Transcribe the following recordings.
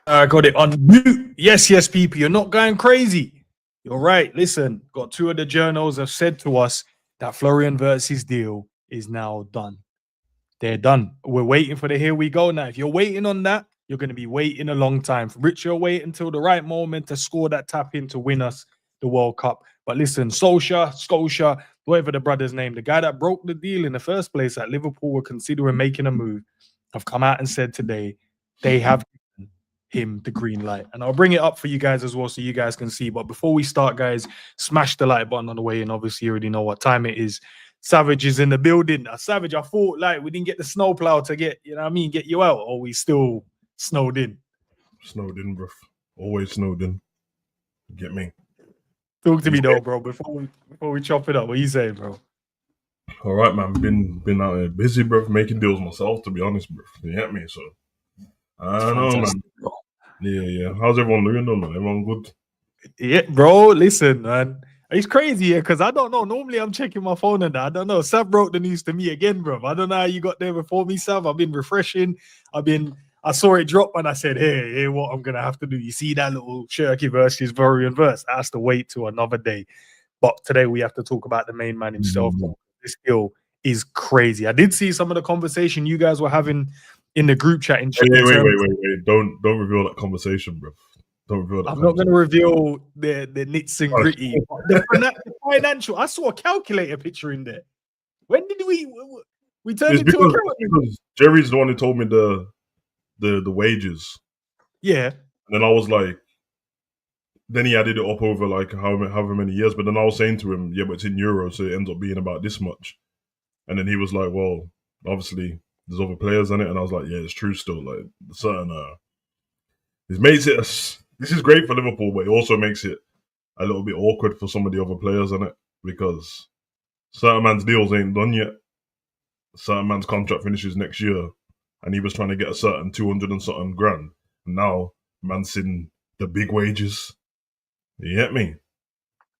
I got it on mute. Yes, people. You're not going crazy. You're right. Listen, got two of the journals have said to us that Florian Wirtz's deal is now done. They're done. We're waiting for the here we go now. If you're waiting on that, you're going to be waiting a long time. Rich, you'll wait until the right moment to score that tap in to win us the World Cup. But listen, Scotia, whatever the brother's name, the guy that broke the deal in the first place that Liverpool were considering making a move, have come out and said today they have given him the green light. And I'll bring it up for you guys as well so you guys can see. But before we start, guys, smash the like button on the way in. Obviously, you already know what time it is. Savage is in the building. Savage, I thought like we didn't get the snowplow to get, you know what I mean, get you out, or we still snowed in. Snowed in, bro. Always snowed in. Get me. Talk to me though, bro. Before we chop it up, what you saying, bro? All right, man. Been out here busy, bro, making deals myself. To be honest, bro. You get me? So I don't know, man. Bro. Yeah. How's everyone doing, though, man? Everyone good? Yeah, bro. Listen, man. It's crazy here because I don't know. Normally, I'm checking my phone and that. I don't know. Sav broke the news to me again, bro. I don't know how you got there before me, Sav. I've been refreshing. I saw it drop and I said, hey, what I'm gonna have to do. You see that little Shirky versus Florian Wirtz? I has to wait till another day. But today we have to talk about the main man himself. Mm-hmm. This deal is crazy. I did see some of the conversation you guys were having in the group chat. Wait. Don't reveal that conversation, bro. I'm not going to reveal the nits and gritty. The financial. I saw a calculator picture in there. When did we turned into a calculator? Because Jerry's the one who told me the wages. Yeah. And then I was like, then he added it up over like however many years. But then I was saying to him, yeah, but it's in euros, so it ends up being about this much. And then he was like, well, obviously there's other players in it. And I was like, yeah, it's true still. Like certain it makes it this is great for Liverpool, but it also makes it a little bit awkward for some of the other players in it because certain man's deals ain't done yet. Certain man's contract finishes next year, and he was trying to get a certain 200 and something grand. And now man's in the big wages. You get me?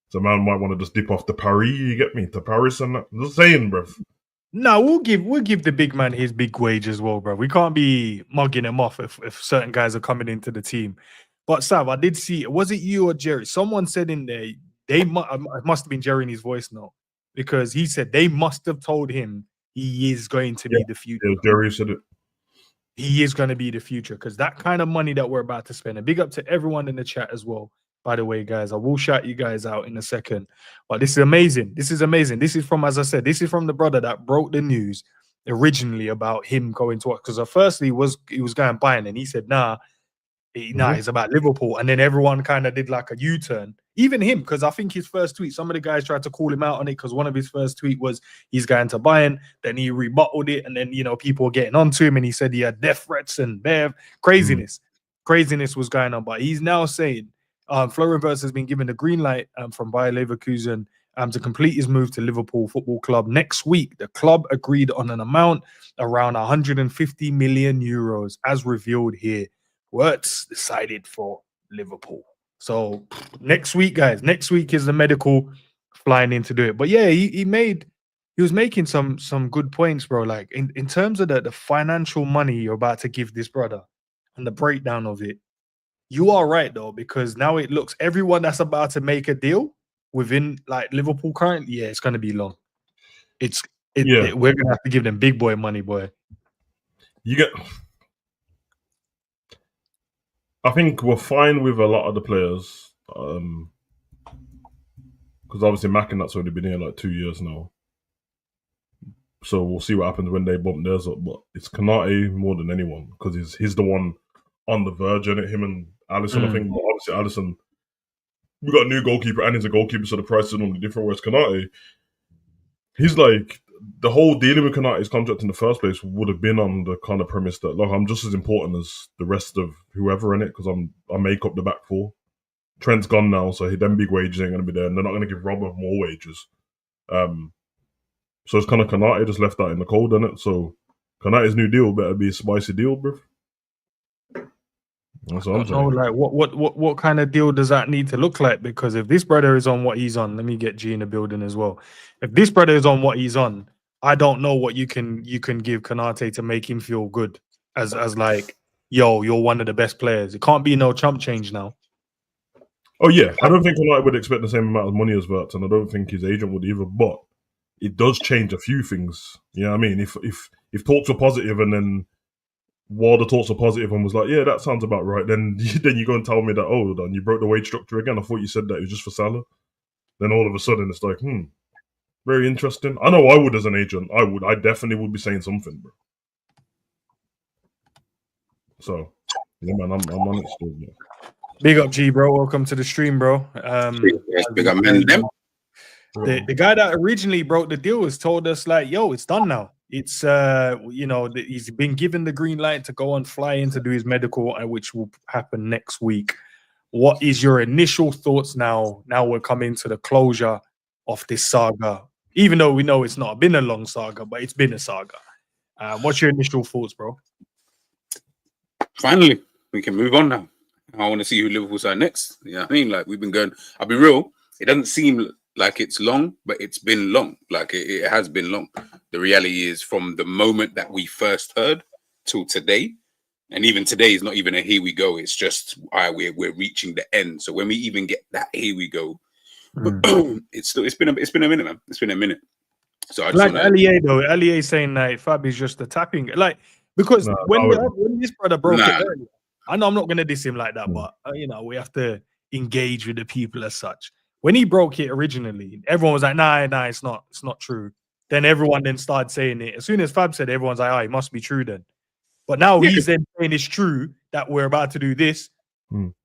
So man might want to just dip off to Paris. You get me? To Paris and that. I'm just saying, bruv. No, we'll give the big man his big wage as well, bro. We can't be mugging him off if certain guys are coming into the team. But Sav, I did see, was it you or Jerry? Someone said in there, it must have been Jerry in his voice note, because he said they must have told him he is going to be the future. Yeah, Jerry said it. He is going to be the future, because that kind of money that we're about to spend, and big up to everyone in the chat as well. By the way, guys, I will shout you guys out in a second. But this is amazing. This is amazing. This is from, as I said, this is from the brother that broke the news originally about him going to, because at first he was going buying, and he said, nah, it's about Liverpool. And then everyone kind of did like a U-turn. Even him, because I think his first tweet, some of the guys tried to call him out on it, because one of his first tweet was he's going to Bayern. Then he rebutted it, and then, you know, people were getting onto him, and he said he had death threats and craziness. Craziness was going on. But he's now saying Florian Wirtz has been given the green light from Bayer Leverkusen to complete his move to Liverpool Football Club next week. The club agreed on an amount around 150 million euros, as revealed here. Wirtz decided for Liverpool. So next week, guys, next week is the medical flying in to do it. But yeah, he was making some good points, bro. Like in terms of the financial money you're about to give this brother and the breakdown of it, you are right though, because now it looks, everyone that's about to make a deal within like Liverpool currently, yeah, it's gonna be long. We're gonna have to give them big boy money, boy. I think we're fine with a lot of the players, because obviously Mac and that's already been here like 2 years now. So we'll see what happens when they bump theirs up. But it's Konate more than anyone, because he's the one on the verge, and him and Alisson, I think. But obviously Alisson, we got a new goalkeeper, and he's a goalkeeper, so the price is normally different. Whereas Konate, he's like, the whole dealing with Konate's contract in the first place would have been on the kind of premise that, look, I'm just as important as the rest of whoever in it, because I make up the back four. Trent's gone now, so them big wages ain't going to be there, and they're not going to give Robert more wages. So it's kind of Konate just left that in the cold, innit? So Konate's new deal better be a spicy deal, bro. That's what I'm saying. Like what kind of deal does that need to look like? Because if this brother is on what he's on, let me get G in the building as well. If this brother is on what he's on, I don't know what you can give Konate to make him feel good as like yo, you're one of the best players. It can't be no chump change now. Oh yeah, I don't think United would expect the same amount of money as Wirtz, and I don't think his agent would either. But it does change a few things. You know what I mean? If talks are positive, and then while the talks are positive and was like, yeah, that sounds about right, then you go and tell me that, oh, then you broke the wage structure again. I thought you said that it was just for Salah. Then all of a sudden it's like, very interesting. I know I would as an agent. I definitely would be saying something, bro. So, yeah, man, I'm on it still, yeah. Big up, G, bro. Welcome to the stream, bro. Big up, man. The guy that originally broke the deal has told us, like, yo, it's done now. It's he's been given the green light to go and fly in to do his medical, which will happen next week. What is your initial thoughts now? Now we're coming to the closure of this saga, even though we know it's not been a long saga, but it's been a saga. What's your initial thoughts, bro? Finally, we can move on now. I want to see who Liverpool side next. You know what I mean? Like, we've been going, I'll be real, it doesn't seem like it's long, but it's been long. Like, it has been long. The reality is, from the moment that we first heard till today, and even today is not even a here we go. It's just we're reaching the end. So when we even get that here we go, it's been a minute, man. It's been a minute. So I just like Allier though, Allier saying that Fab is just a tapping, like, because when this brother broke it earlier, I know I'm not gonna diss him like that, but we have to engage with the people as such. When he broke it originally, everyone was like, nah, it's not true. Then everyone then started saying it. As soon as Fab said, everyone's like, it must be true then. But now he's then saying it's true that we're about to do this.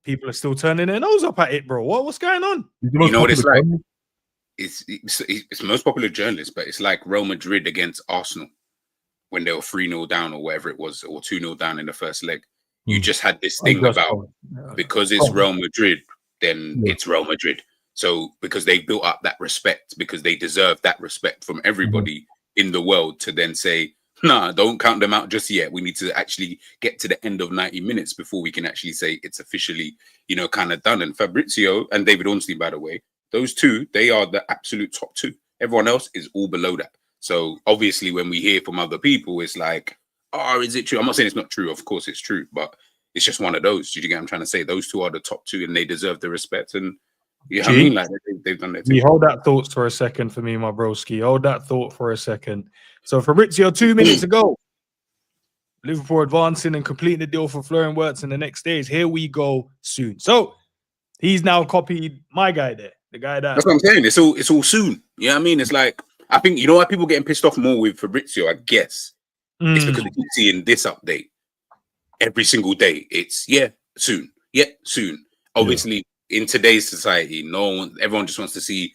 People are still turning their nose up at it, bro. What's going on? You know what it's like? It's most popular journalist, but it's like Real Madrid against Arsenal when they were 3-0 down or whatever it was, or 2-0 down in the first leg. You just had this thing about because it's Real Madrid, then it's Real Madrid. So because they built up that respect, because they deserve that respect from everybody in the world to then say, nah, don't count them out just yet. We need to actually get to the end of 90 minutes before we can actually say it's officially, kind of done. And Fabrizio and David Ornstein, by the way, those two, they are the absolute top two. Everyone else is all below that. So obviously when we hear from other people, it's like, oh, is it true? I'm not saying it's not true. Of course it's true, but it's just one of those. Did you get what I'm trying to say? Those two are the top two and they deserve the respect. And I mean, like they've done their thing. Hold that thought for a second for me, my broski. Hold that thought for a second. So Fabrizio, 2 minutes ago, Liverpool advancing and completing the deal for Florian Wirtz in the next stage. Here we go soon. So he's now copied my guy there, the guy that. That's what I'm saying. It's all soon. You know what I mean? It's like, I think, you know why people getting pissed off more with Fabrizio, I guess. It's because they keep seeing this update every single day. It's soon. Yeah, soon. Obviously, in today's society, everyone just wants to see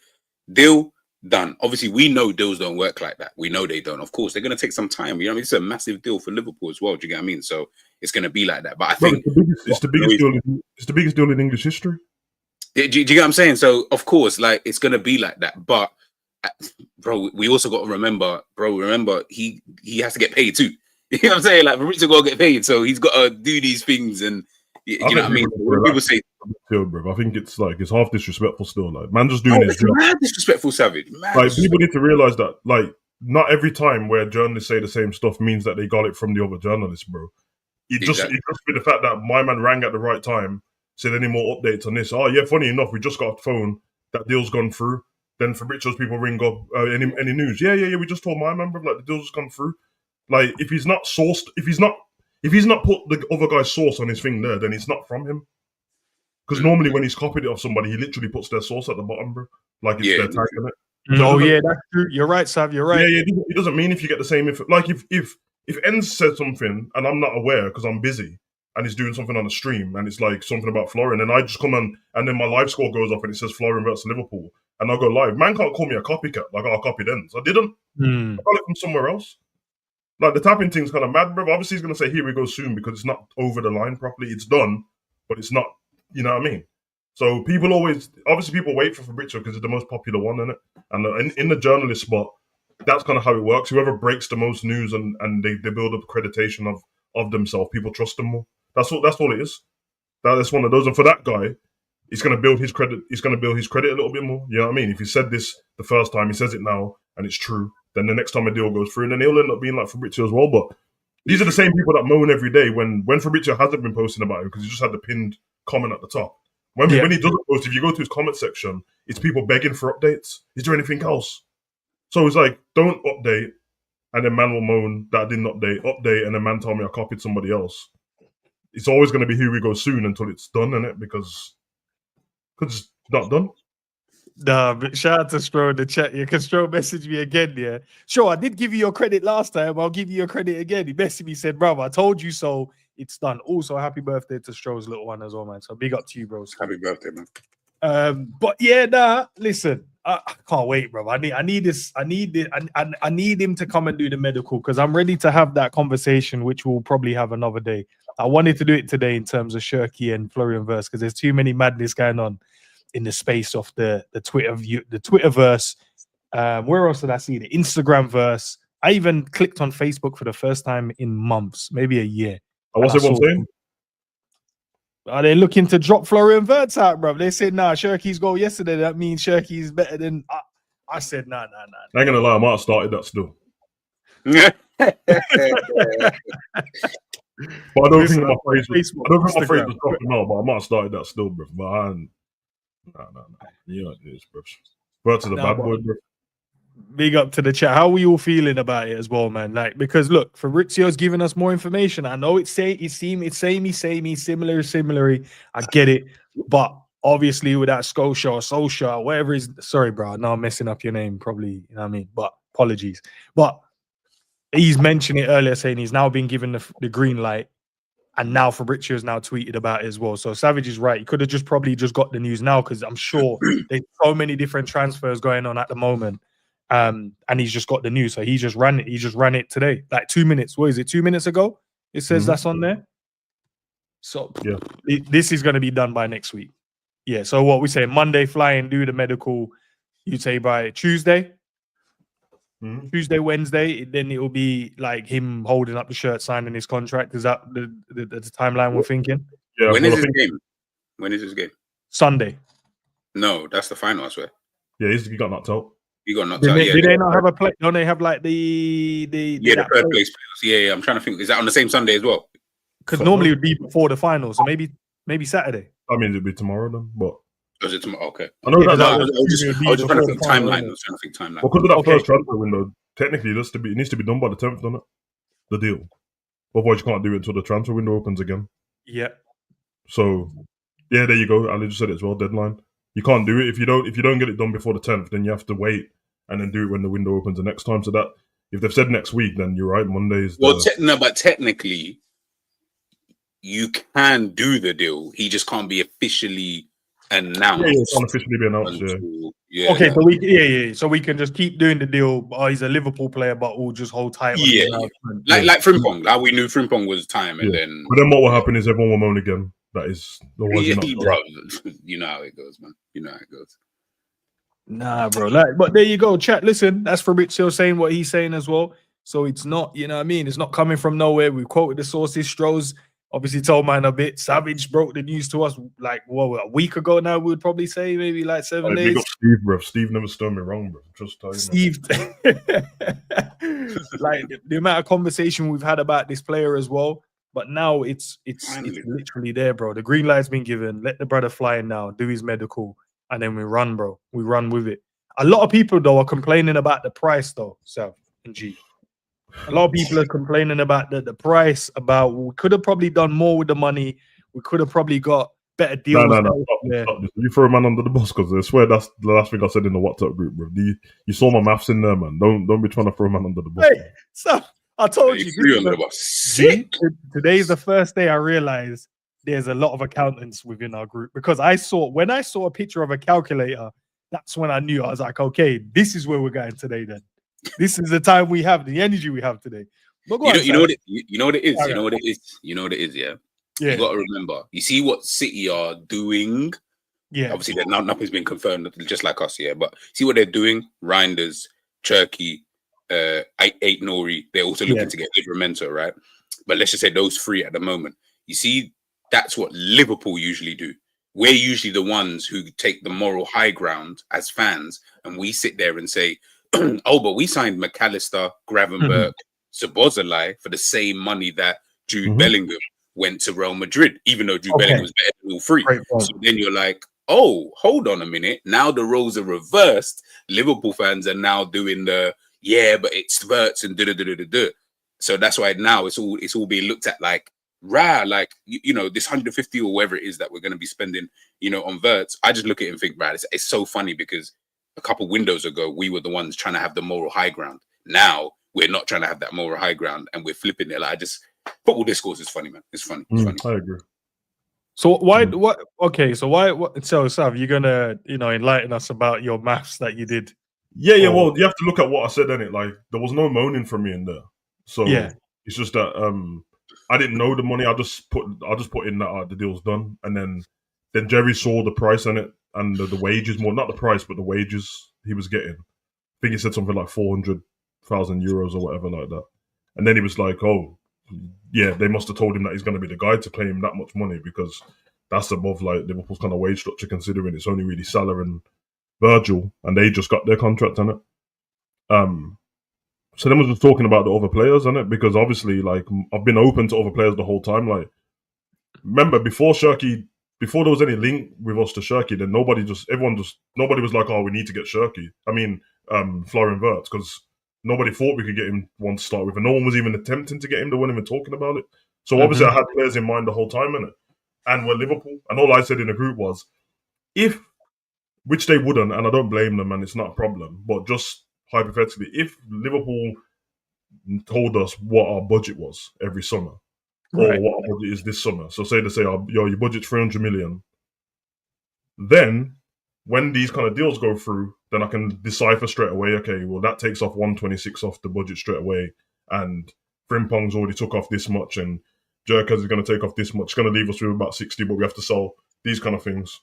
deal done. Obviously, we know deals don't work like that. We know they don't. Of course, they're going to take some time. You know what I mean? It's a massive deal for Liverpool as well. Do you get what I mean? So it's going to be like that. But I think it's the biggest deal in English history. Do you get what I'm saying? So of course, like, it's going to be like that. But bro, we also got to remember, he has to get paid too. You know what I'm saying? Like, Fabrizio got to get paid, so he's got to do these things. And you know what I mean? When people say, bro, I think it's half disrespectful still. Like, man, just doing his job. Mad disrespectful, Savage. People need to realize that, like, not every time where journalists say the same stuff means that they got it from the other journalists, bro. It just be the fact that my man rang at the right time, said any more updates on this. Oh yeah, funny enough, we just got a phone that deal's gone through. Then Fabrizio's people ring up, any news? Yeah. We just told my man, bro, like, the deal's just gone through. Like, if he's not sourced, if he's not put the other guy's source on his thing there, then it's not from him. Because normally when he's copied it off somebody, he literally puts their source at the bottom, bro. Like, it's their tag in it. No, that's true. You're right, Sav. You're right. Yeah. It doesn't mean if you get the same info. Like, if Enz said something and I'm not aware because I'm busy and he's doing something on the stream and it's like something about Florian, and I just come on and then my live score goes off and it says Florian versus Liverpool, and I'll go live. Man can't call me a copycat. Like, I copied Enz. I didn't. I got it from somewhere else. Like, the tapping thing's kind of mad, bro. Obviously, he's going to say, here we go soon, because it's not over the line properly. It's done, but it's not, you know what I mean? So people wait for Fabrizio because it's the most popular one, isn't it? And in the journalist spot, that's kind of how it works. Whoever breaks the most news and they build up accreditation of themselves, people trust them more. That's all it is. That's one of those. And for that guy, he's going to build his credit. He's going to build his credit a little bit more. You know what I mean? If he said this the first time, he says it now, and it's true. Then the next time a deal goes through, and then he'll end up being like Fabrizio as well. But These are the same people that moan every day when Fabrizio hasn't been posting about him because he just had the pinned comment at the top. When he doesn't post, if you go to his comment section, it's people begging for updates. Is there anything else? So it's like, don't update, and then man will moan that I didn't update, and then man tell me I copied somebody else. It's always going to be here we go soon until it's done, innit? Because it's not done. Nah, but shout out to Stro in the chat. You can Stro message me again, yeah. Sure, I did give you your credit last time. I'll give you your credit again. He messaged me, said, brother, I told you so. It's done. Also, happy birthday to Stro's little one as well, man. So big up to you, bro. Happy birthday, man. But yeah, nah, listen, I can't wait, bro. I need him to come and do the medical because I'm ready to have that conversation, which we'll probably have another day. I wanted to do it today in terms of Shirky and Florian Wirtz because there's too many madness going on in the space of the Twitterverse. Where else did I see the Instagram verse? I even clicked on Facebook for the first time in months, maybe a year. What's everyone saying? Are they looking to drop Florian Wirtz out, bro? They said, nah, Shirky's goal yesterday. That means Shirky's better than... I said, nah. I ain't gonna lie, I might have started that still. But I don't think my phrase was dropping out, but I might have started that still, bro. But I ain't... Nah. You know what it is, bro. Word to the bad boy, bro. Big up to the chat. How are we all feeling about it as well, man? Like, because look, Fabrizio's giving us more information. I know it's samey, similar. I get it, but obviously with that Scotia or Sosha, whatever is, sorry, bro, now I'm messing up your name, probably. You know what I mean? But apologies. But he's mentioned it earlier, saying he's now been given the green light, and now Fabrizio's now tweeted about it as well. So Savage is right. He could have probably just got the news now because I'm sure there's so many different transfers going on at the moment. And he's just got the news, so he just ran it today, like 2 minutes. What is it? 2 minutes ago? It says that's on there. So this is going to be done by next week. Yeah. So what we say, Monday, fly and do the medical. You'd say by Tuesday, Tuesday, Wednesday. Then it will be like him holding up the shirt, signing his contract. Is that the timeline we're thinking? Yeah. When is his game? When is his game? Sunday. No, that's the final, I swear. Yeah, he got knocked out. You got knocked out. Did they not have a play? Don't they have like the third place players? Yeah. I'm trying to think. Is that on the same Sunday as well? Because normally it would be before the final, so maybe Saturday. I mean, it'd be tomorrow then, but is it tomorrow? Okay. I know I was just trying to think timeline. Well, because of that first transfer window, technically it needs to be done by the 10th, doesn't it? The deal. Otherwise, you can't do it until the transfer window opens again. Yeah. So, yeah, there you go. Ali just said it as well. Deadline. You can't do it if you don't get it done before the 10th. Then you have to wait and then do it when the window opens the next time. So that if they've said next week, then you're right. Monday's. But technically, you can do the deal. He just can't be officially announced. Yeah, it can't officially be announced. Yeah. Okay, so we can just keep doing the deal. Oh, he's a Liverpool player, but we'll just hold tight. Like Frimpong. Like we knew Frimpong was time, and then. But then what will happen is everyone will moan again. That is the one. Bro, you know how it goes, man. You know how it goes. Nah, bro. But there you go, chat. Listen, that's Fabrizio saying what he's saying as well. So it's not, you know what I mean? It's not coming from nowhere. We quoted the sources. Stroh's obviously told mine a bit. Savage broke the news to us like a week ago now. We would probably say maybe like 7 days. Got Steve, bro. Steve never stirred me wrong, bro. Just tell you, Steve, like the amount of conversation we've had about this player as well. But now it's literally there, bro. The green light's been given. Let the brother fly in now. Do his medical. And then we run, bro. We run with it. A lot of people, though, are complaining about the price, though, Sav and G. A lot of people are complaining about the price, about we could have probably done more with the money. We could have probably got better deals. No. Stop this. You throw a man under the bus, because I swear that's the last thing I said in the WhatsApp group, bro. You saw my maths in there, man. Don't be trying to throw a man under the bus. Hey, so I told you. Today's the first day I realized there's a lot of accountants within our group, because when I saw a picture of a calculator, that's when I knew. I was like, okay, this is where we're going today then. This is the time we have, the energy we have today. You know what it is, yeah? You got to remember, you see what City are doing? Yeah. Obviously, nothing's been confirmed, just like us, yeah? But see what they're doing? Reinders, Cherky, Eight Nori, they're also looking to get Livramento, right? But let's just say those three at the moment. You see, that's what Liverpool usually do. We're usually the ones who take the moral high ground as fans, and we sit there and say, oh, but we signed McAllister, Gravenberg, Szoboszlai for the same money that Jude Mhm. Bellingham went to Real Madrid, even though Jude Okay. Bellingham was better than all three. Great point. So then you're like, oh, hold on a minute. Now the roles are reversed. Liverpool fans are now doing the but it's Wirtz and da. So that's why now it's all being looked at like this 150 or whatever it is that we're going to be spending, on Wirtz. I just look at it and think, it's so funny because a couple windows ago we were the ones trying to have the moral high ground. Now we're not trying to have that moral high ground and we're flipping it. Like football discourse is funny, man. It's funny. It's funny. I agree. So so Sav, you're gonna, enlighten us about your maths that you did. Yeah. Well, you have to look at what I said in it. Like, there was no moaning from me in there. So Yeah. it's just that I didn't know the money. I just put in that the deal's done, and then Jerry saw the price on it and the wages, more not the price, but the wages he was getting. I think he said something like 400,000 euros or whatever like that. And then he was like, "Oh, yeah, they must have told him that he's going to be the guy to pay him that much money because that's above like Liverpool's kind of wage structure, considering it's only really Salah and Virgil, and they just got their contract on it." So then we're just talking about the other players on it, because obviously, like, I've been open to other players the whole time. Like, remember before there was any link with us to Shirky, then nobody was like, "Oh, we need to get Shirky." I mean, Florian Wirtz, because nobody thought we could get him one to start with, and no one was even attempting to get him. They weren't even talking about it. So obviously, I had players in mind the whole time, innit? And we're Liverpool, and all I said in the group was, which they wouldn't, and I don't blame them, and it's not a problem, but just hypothetically, if Liverpool told us what our budget was every summer, or what our budget is this summer, so say your budget's 300 million, then when these kind of deals go through, then I can decipher straight away, okay, well, that takes off 126 off the budget straight away, and Frimpong's already took off this much, and Jerkers is going to take off this much. It's going to leave us with about 60, but we have to sell these kind of things.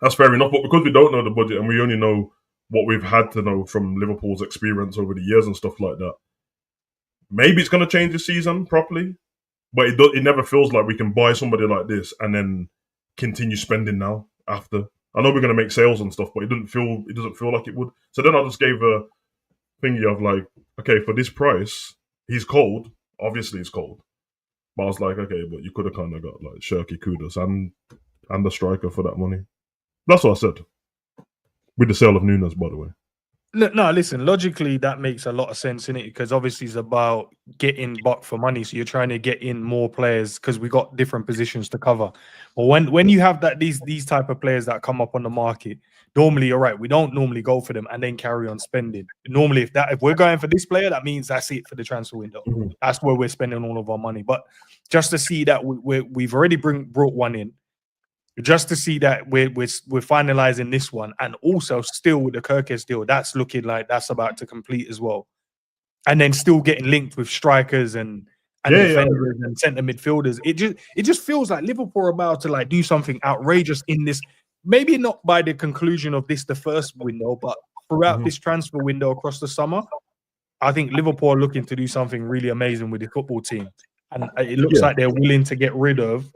That's fair enough, but because we don't know the budget and we only know what we've had to know from Liverpool's experience over the years and stuff like that, maybe it's going to change this season properly, but it never feels like we can buy somebody like this and then continue spending now after. I know we're going to make sales and stuff, but it doesn't feel like it would. So then I just gave a thingy of like, okay, for this price, he's cold. Obviously, he's cold. But I was like, okay, but you could have kind of got like Shirky, Kudus, and the striker for that money. That's what I said. With the sale of Nunes, by the way. No, listen, logically, that makes a lot of sense in it, because obviously it's about getting buck for money. So you're trying to get in more players because we got different positions to cover. But when you have these type of players that come up on the market, normally you're right. We don't normally go for them and then carry on spending. Normally, if we're going for this player, that means that's it for the transfer window. Mm-hmm. That's where we're spending all of our money. But just to see that we've already brought one in, just to see that we're finalizing this one, and also still with the Kirkes deal, that's looking like that's about to complete as well, and then still getting linked with strikers and defenders and centre midfielders. It just feels like Liverpool are about to like do something outrageous in this. Maybe not by the conclusion of this, the first window, but throughout this transfer window across the summer, I think Liverpool are looking to do something really amazing with the football team, and it looks like they're willing to get rid of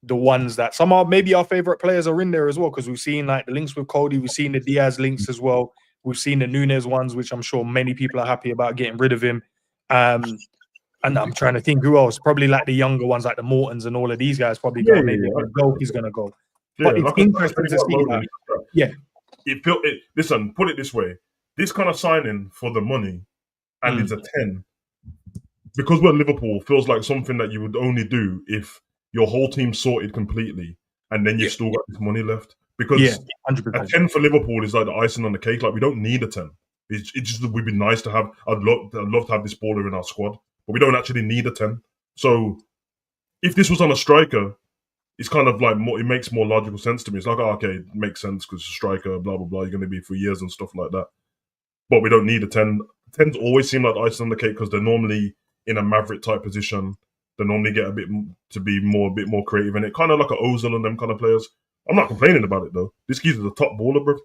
the ones that some are maybe our favorite players are in there as well, because we've seen like the links with Cody, we've seen the Diaz links as well, we've seen the Nunes ones, which I'm sure many people are happy about getting rid of him. And I'm trying to think who else, probably like the younger ones like the Mortons and all of these guys probably go. Maybe Goki's gonna go. But it's interesting to see that. Yeah. Listen, put it this way: this kind of signing for the money, and it's a 10, because we're Liverpool, feels like something that you would only do if your whole team sorted completely, and then you still got this money left. Because 100%. a 10 for Liverpool is like the icing on the cake. Like, we don't need a 10. It just would be nice to have. I'd love to have this baller in our squad, but we don't actually need a 10. So if this was on a striker, it's kind of like it makes more logical sense to me. It's like, okay, it makes sense because striker, blah blah blah. You're going to be for years and stuff like that. But we don't need a 10. 10s always seem like the icing on the cake because they're normally in a maverick type position. They normally get a bit more creative in it, kind of like an Ozil and them kind of players. I'm not complaining about it though. This kid's a top baller, bro.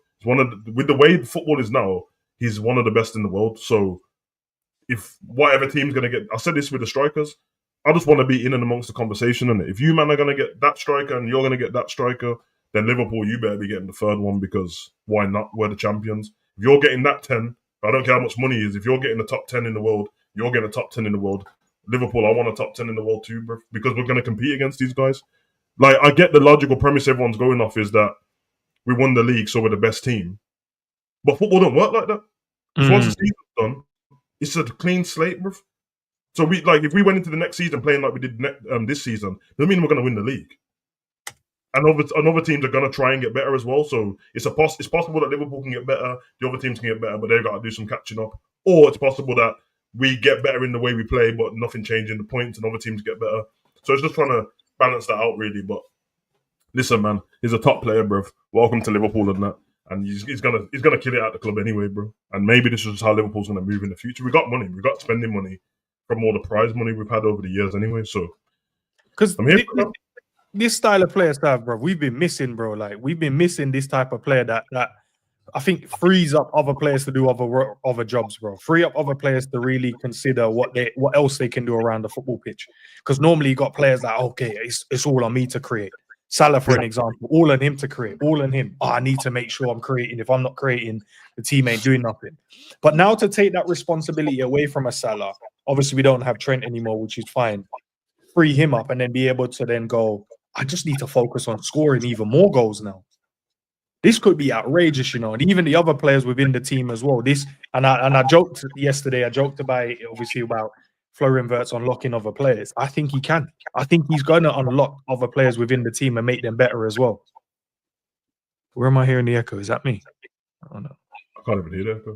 With the way football is now, he's one of the best in the world. So if whatever team's gonna get, I said this with the strikers, I just want to be in and amongst the conversation. And if you man are gonna get that striker and you're gonna get that striker, then Liverpool, you better be getting the third one, because why not? We're the champions. If you're getting that 10, I don't care how much money it is. If you're getting the top 10 in the world, You're getting a top 10 in the world. Liverpool, I want a top 10 in the world too, bro, because we're going to compete against these guys. Like, I get the logical premise everyone's going off is that we won the league, so we're the best team. But football don't work like that. Once the season's done, it's a clean slate, bro. So if we went into the next season playing like we did this season, doesn't mean we're going to win the league. And other teams are going to try and get better as well. So it's possible that Liverpool can get better, the other teams can get better, but they've got to do some catching up. Or it's possible that we get better in the way we play, but nothing changing the points, and other teams get better. So it's just trying to balance that out, really. But listen, man, he's a top player, bro. Welcome to Liverpool and that. And he's gonna kill it at the club anyway, bro. And maybe this is just how Liverpool's gonna move in the future. We got money, we got spending money from all the prize money we've had over the years anyway. So because this style of player stuff, bro, we've been missing, bro. Like we've been missing this type of player that I think frees up other players to do other jobs, bro. Free up other players to really consider what else they can do around the football pitch. Because normally you got players like, okay, it's all on me to create. Salah, for an example, all on him to create, all on him. Oh, I need to make sure I'm creating. If I'm not creating, the team ain't doing nothing. But now to take that responsibility away from a Salah, obviously we don't have Trent anymore, which is fine. Free him up and then be able to then go, I just need to focus on scoring even more goals now. This could be outrageous, you know, and even the other players within the team as well. I joked yesterday, about Florian Wirtz unlocking other players. I think he can. I think he's going to unlock other players within the team and make them better as well. Where am I hearing the echo? Is that me? I don't know. I can't even hear the echo.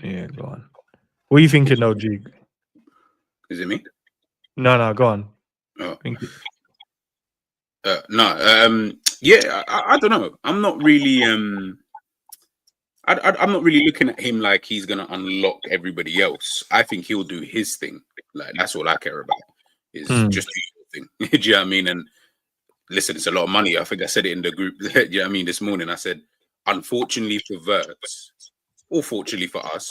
Yeah, go on. What are you thinking, though, G? Is it me? No, go on. Oh. Yeah, I don't know. I'm not really I'm not really looking at him like he's gonna unlock everybody else. I think he'll do his thing. Like that's all I care about. Is just do your thing. Do you know what I mean? And listen, it's a lot of money. I think I said it in the group. Do you know what I mean? This morning I said, unfortunately for Wirtz, or fortunately for us,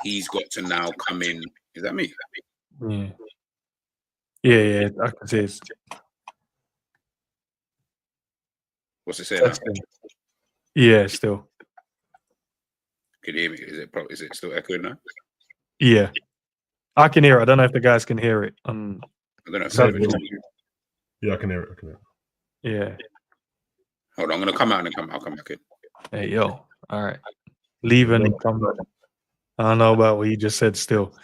he's got to now come in. Is that me? Yeah, I can see it. What's it saying now? Yeah, still. Can you hear me? Is it still echoing now? Yeah, I can hear it. I don't know if the guys can hear it. I don't know if yeah, I can hear it. Yeah. Hold on, I'm gonna come out and I'll come back in. Hey, yo. All right. Leave and come back. I don't know about what you just said still.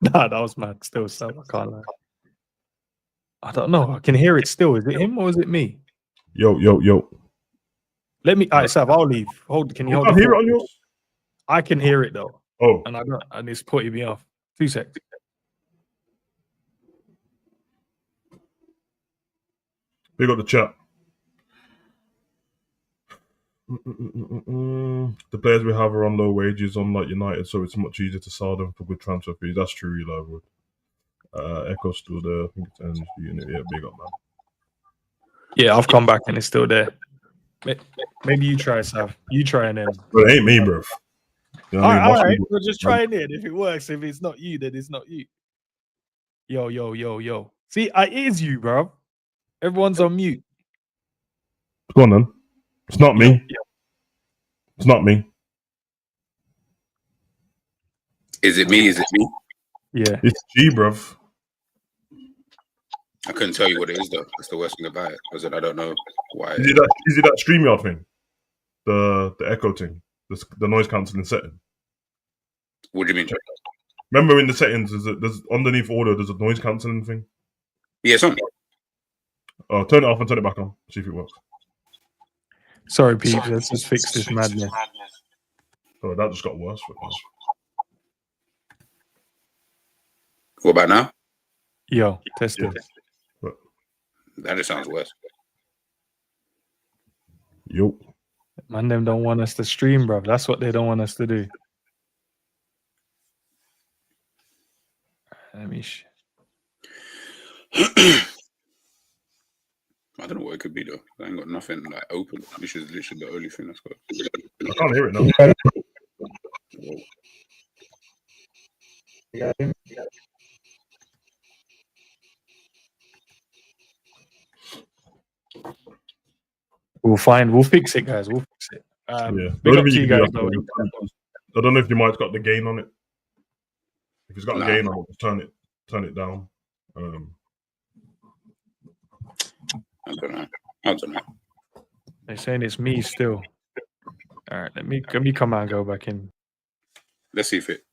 Nah, that was mad. Still, so I can't lie. I don't know. I can hear it still. Is it him or is it me? Yo. Let me. All right, Sav, I'll leave. Can you hold? I can hear it on yours. I can hear it though. Oh, and I don't. And it's putting me off. 2 seconds. Big up the chat. The players we have are on low wages, unlike United, so it's much easier to sell them for good transfer fees. That's true, Eli. Echo's still there. I think it's energy unit. Yeah, big up, man. Yeah, I've come back and it's still there. Maybe you try, Sav. You try and then. But it ain't me, bro. You know all right. We'll just try it in. If it works, if it's not you, then it's not you. Yo. See, it is you, bro. Everyone's on mute. Go on, then. It's not me. Yeah. It's not me. Is it me? Yeah. It's G, bruv. I couldn't tell you what it is, though. That's the worst thing about it, because I don't know why. Is it that StreamYard thing? The echo thing? The noise cancelling setting? What do you mean? Remember in the settings, there's underneath audio, there's a noise cancelling thing? Yeah, it's on. Oh, turn it off and turn it back on. See if it works. Sorry, peeps. Let's just fix this madness. Oh, that just got worse. What about now? Yo, test it. That just sounds worse. Yo. Man, them don't want us to stream, bro. That's what they don't want us to do. Let me. I don't know what it could be though. I ain't got nothing like open. This is literally the only thing that's got. I can't hear it now. We'll fix it, guys. We'll fix it. Yeah. Big up to you guys, though. I don't know if you might have got the gain on it. If it's got a gain on it, just turn it down. I don't know. They're saying it's me still. All right, let me come out and go back in. Let's see if it.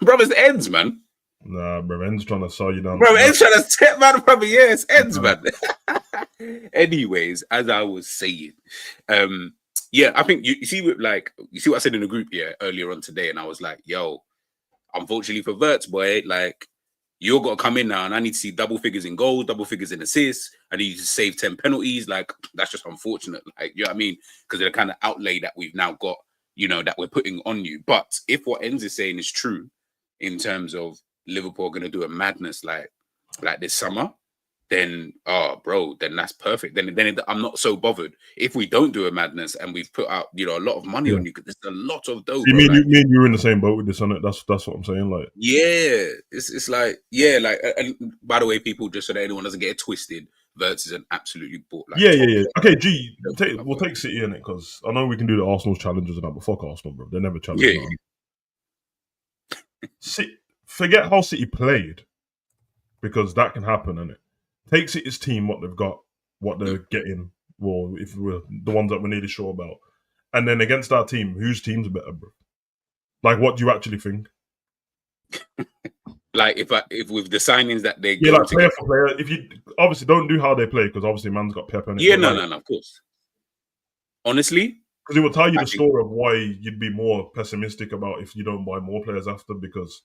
Brother's ends, man. Nah, bro, Ends trying to sell you down. Bro, Ends trying to step man, brother. Yeah, it's Ends, man. Anyways, as I was saying, yeah, I think you see what I said in the group earlier on today, and I was like, yo, unfortunately for Wirtz, boy, like you're got to come in now, and I need to see double figures in goals, double figures in assists. I need you to save 10 penalties. Like that's just unfortunate. Like, you know what I mean? Because of the kind of outlay that we've now got, you know, that we're putting on you. But if what Ends is saying is true, in terms of Liverpool going to do a madness like this summer, then then that's perfect. Then I'm not so bothered if we don't do a madness and we've put out, you know, a lot of money on you, because there's a lot of dough. You mean you're in the same boat with this on it? That's what I'm saying. Like, yeah, it's like, yeah, like, and by the way, people, just so that anyone doesn't get it twisted, Wirtz is an absolutely bought. Like, yeah. Okay, we'll take City in it, because I know we can do the Arsenal's challenges and that, but fuck Arsenal, bro. They never challenge. Yeah. Forget how City played, because that can happen, innit? Take City's team, what they've got, what they're getting, well, if we're the ones that we're nearly sure about, and then against our team, whose team's better, bro? Like, what do you actually think? Like, if with the signings that they like player for player, if you obviously don't do how they play, because obviously man's got Pep in it. Yeah, no, of course. Honestly, because it will tell you the story of why you'd be more pessimistic about if you don't buy more players after, because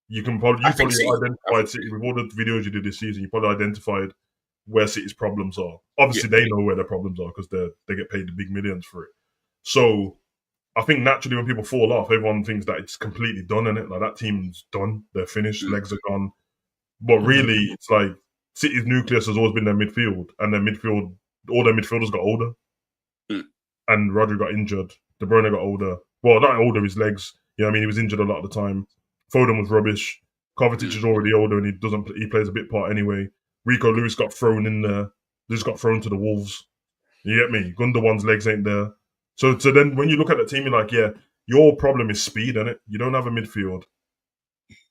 you probably identified City with all the videos you did this season. You probably identified where City's problems are. Obviously, they know where their problems are because they get paid the big millions for it. So I think naturally when people fall off, everyone thinks that it's completely done, innit? Like that team's done, they're finished, legs are gone. But really, it's like City's nucleus has always been their midfield, and all their midfielders got older. And Rodri got injured. De Bruyne got older. Well, not older, his legs. You know what I mean? He was injured a lot of the time. Foden was rubbish. Kovacic is already older and he plays a bit part anyway. Rico Lewis got thrown in there. Just got thrown to the Wolves. You get me? Gundogan's legs ain't there. So then when you look at the team, you're like, yeah, your problem is speed, innit? You don't have a midfield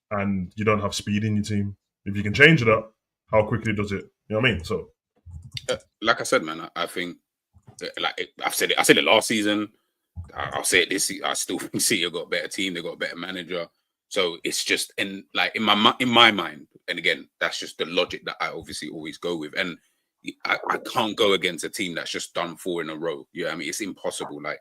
and you don't have speed in your team. If you can change it up, how quickly does it? You know what I mean? So, like I said, man, I think, like I said it last season. I'll say it this season. I still think City have got a better team. They've got a better manager. So it's just in my mind, and again, that's just the logic that I obviously always go with. And I can't go against a team that's just done 4 in a row. Yeah, I mean, it's impossible. Like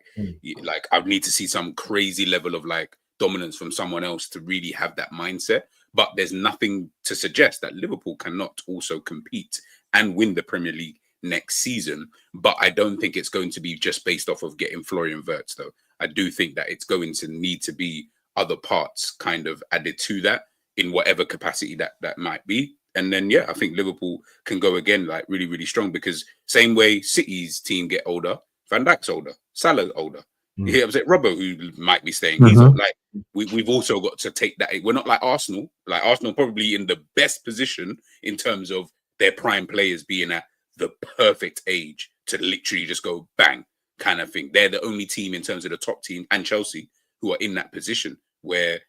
I need to see some crazy level of like dominance from someone else to really have that mindset. But there's nothing to suggest that Liverpool cannot also compete and win the Premier League next season. But I don't think it's going to be just based off of getting Florian Wirtz, though. I do think that it's going to need to be other parts kind of added to that in whatever capacity that might be. And then, yeah, I think Liverpool can go again, like really, really strong, because same way City's team get older, Van Dijk's older, Salah's older. You hear what I'm saying? Robbo, who might be staying, he's like, we've also got to take that. We're not like Arsenal. Like Arsenal probably in the best position in terms of their prime players being at the perfect age to literally just go bang kind of thing. They're the only team in terms of the top team and Chelsea who are in that position where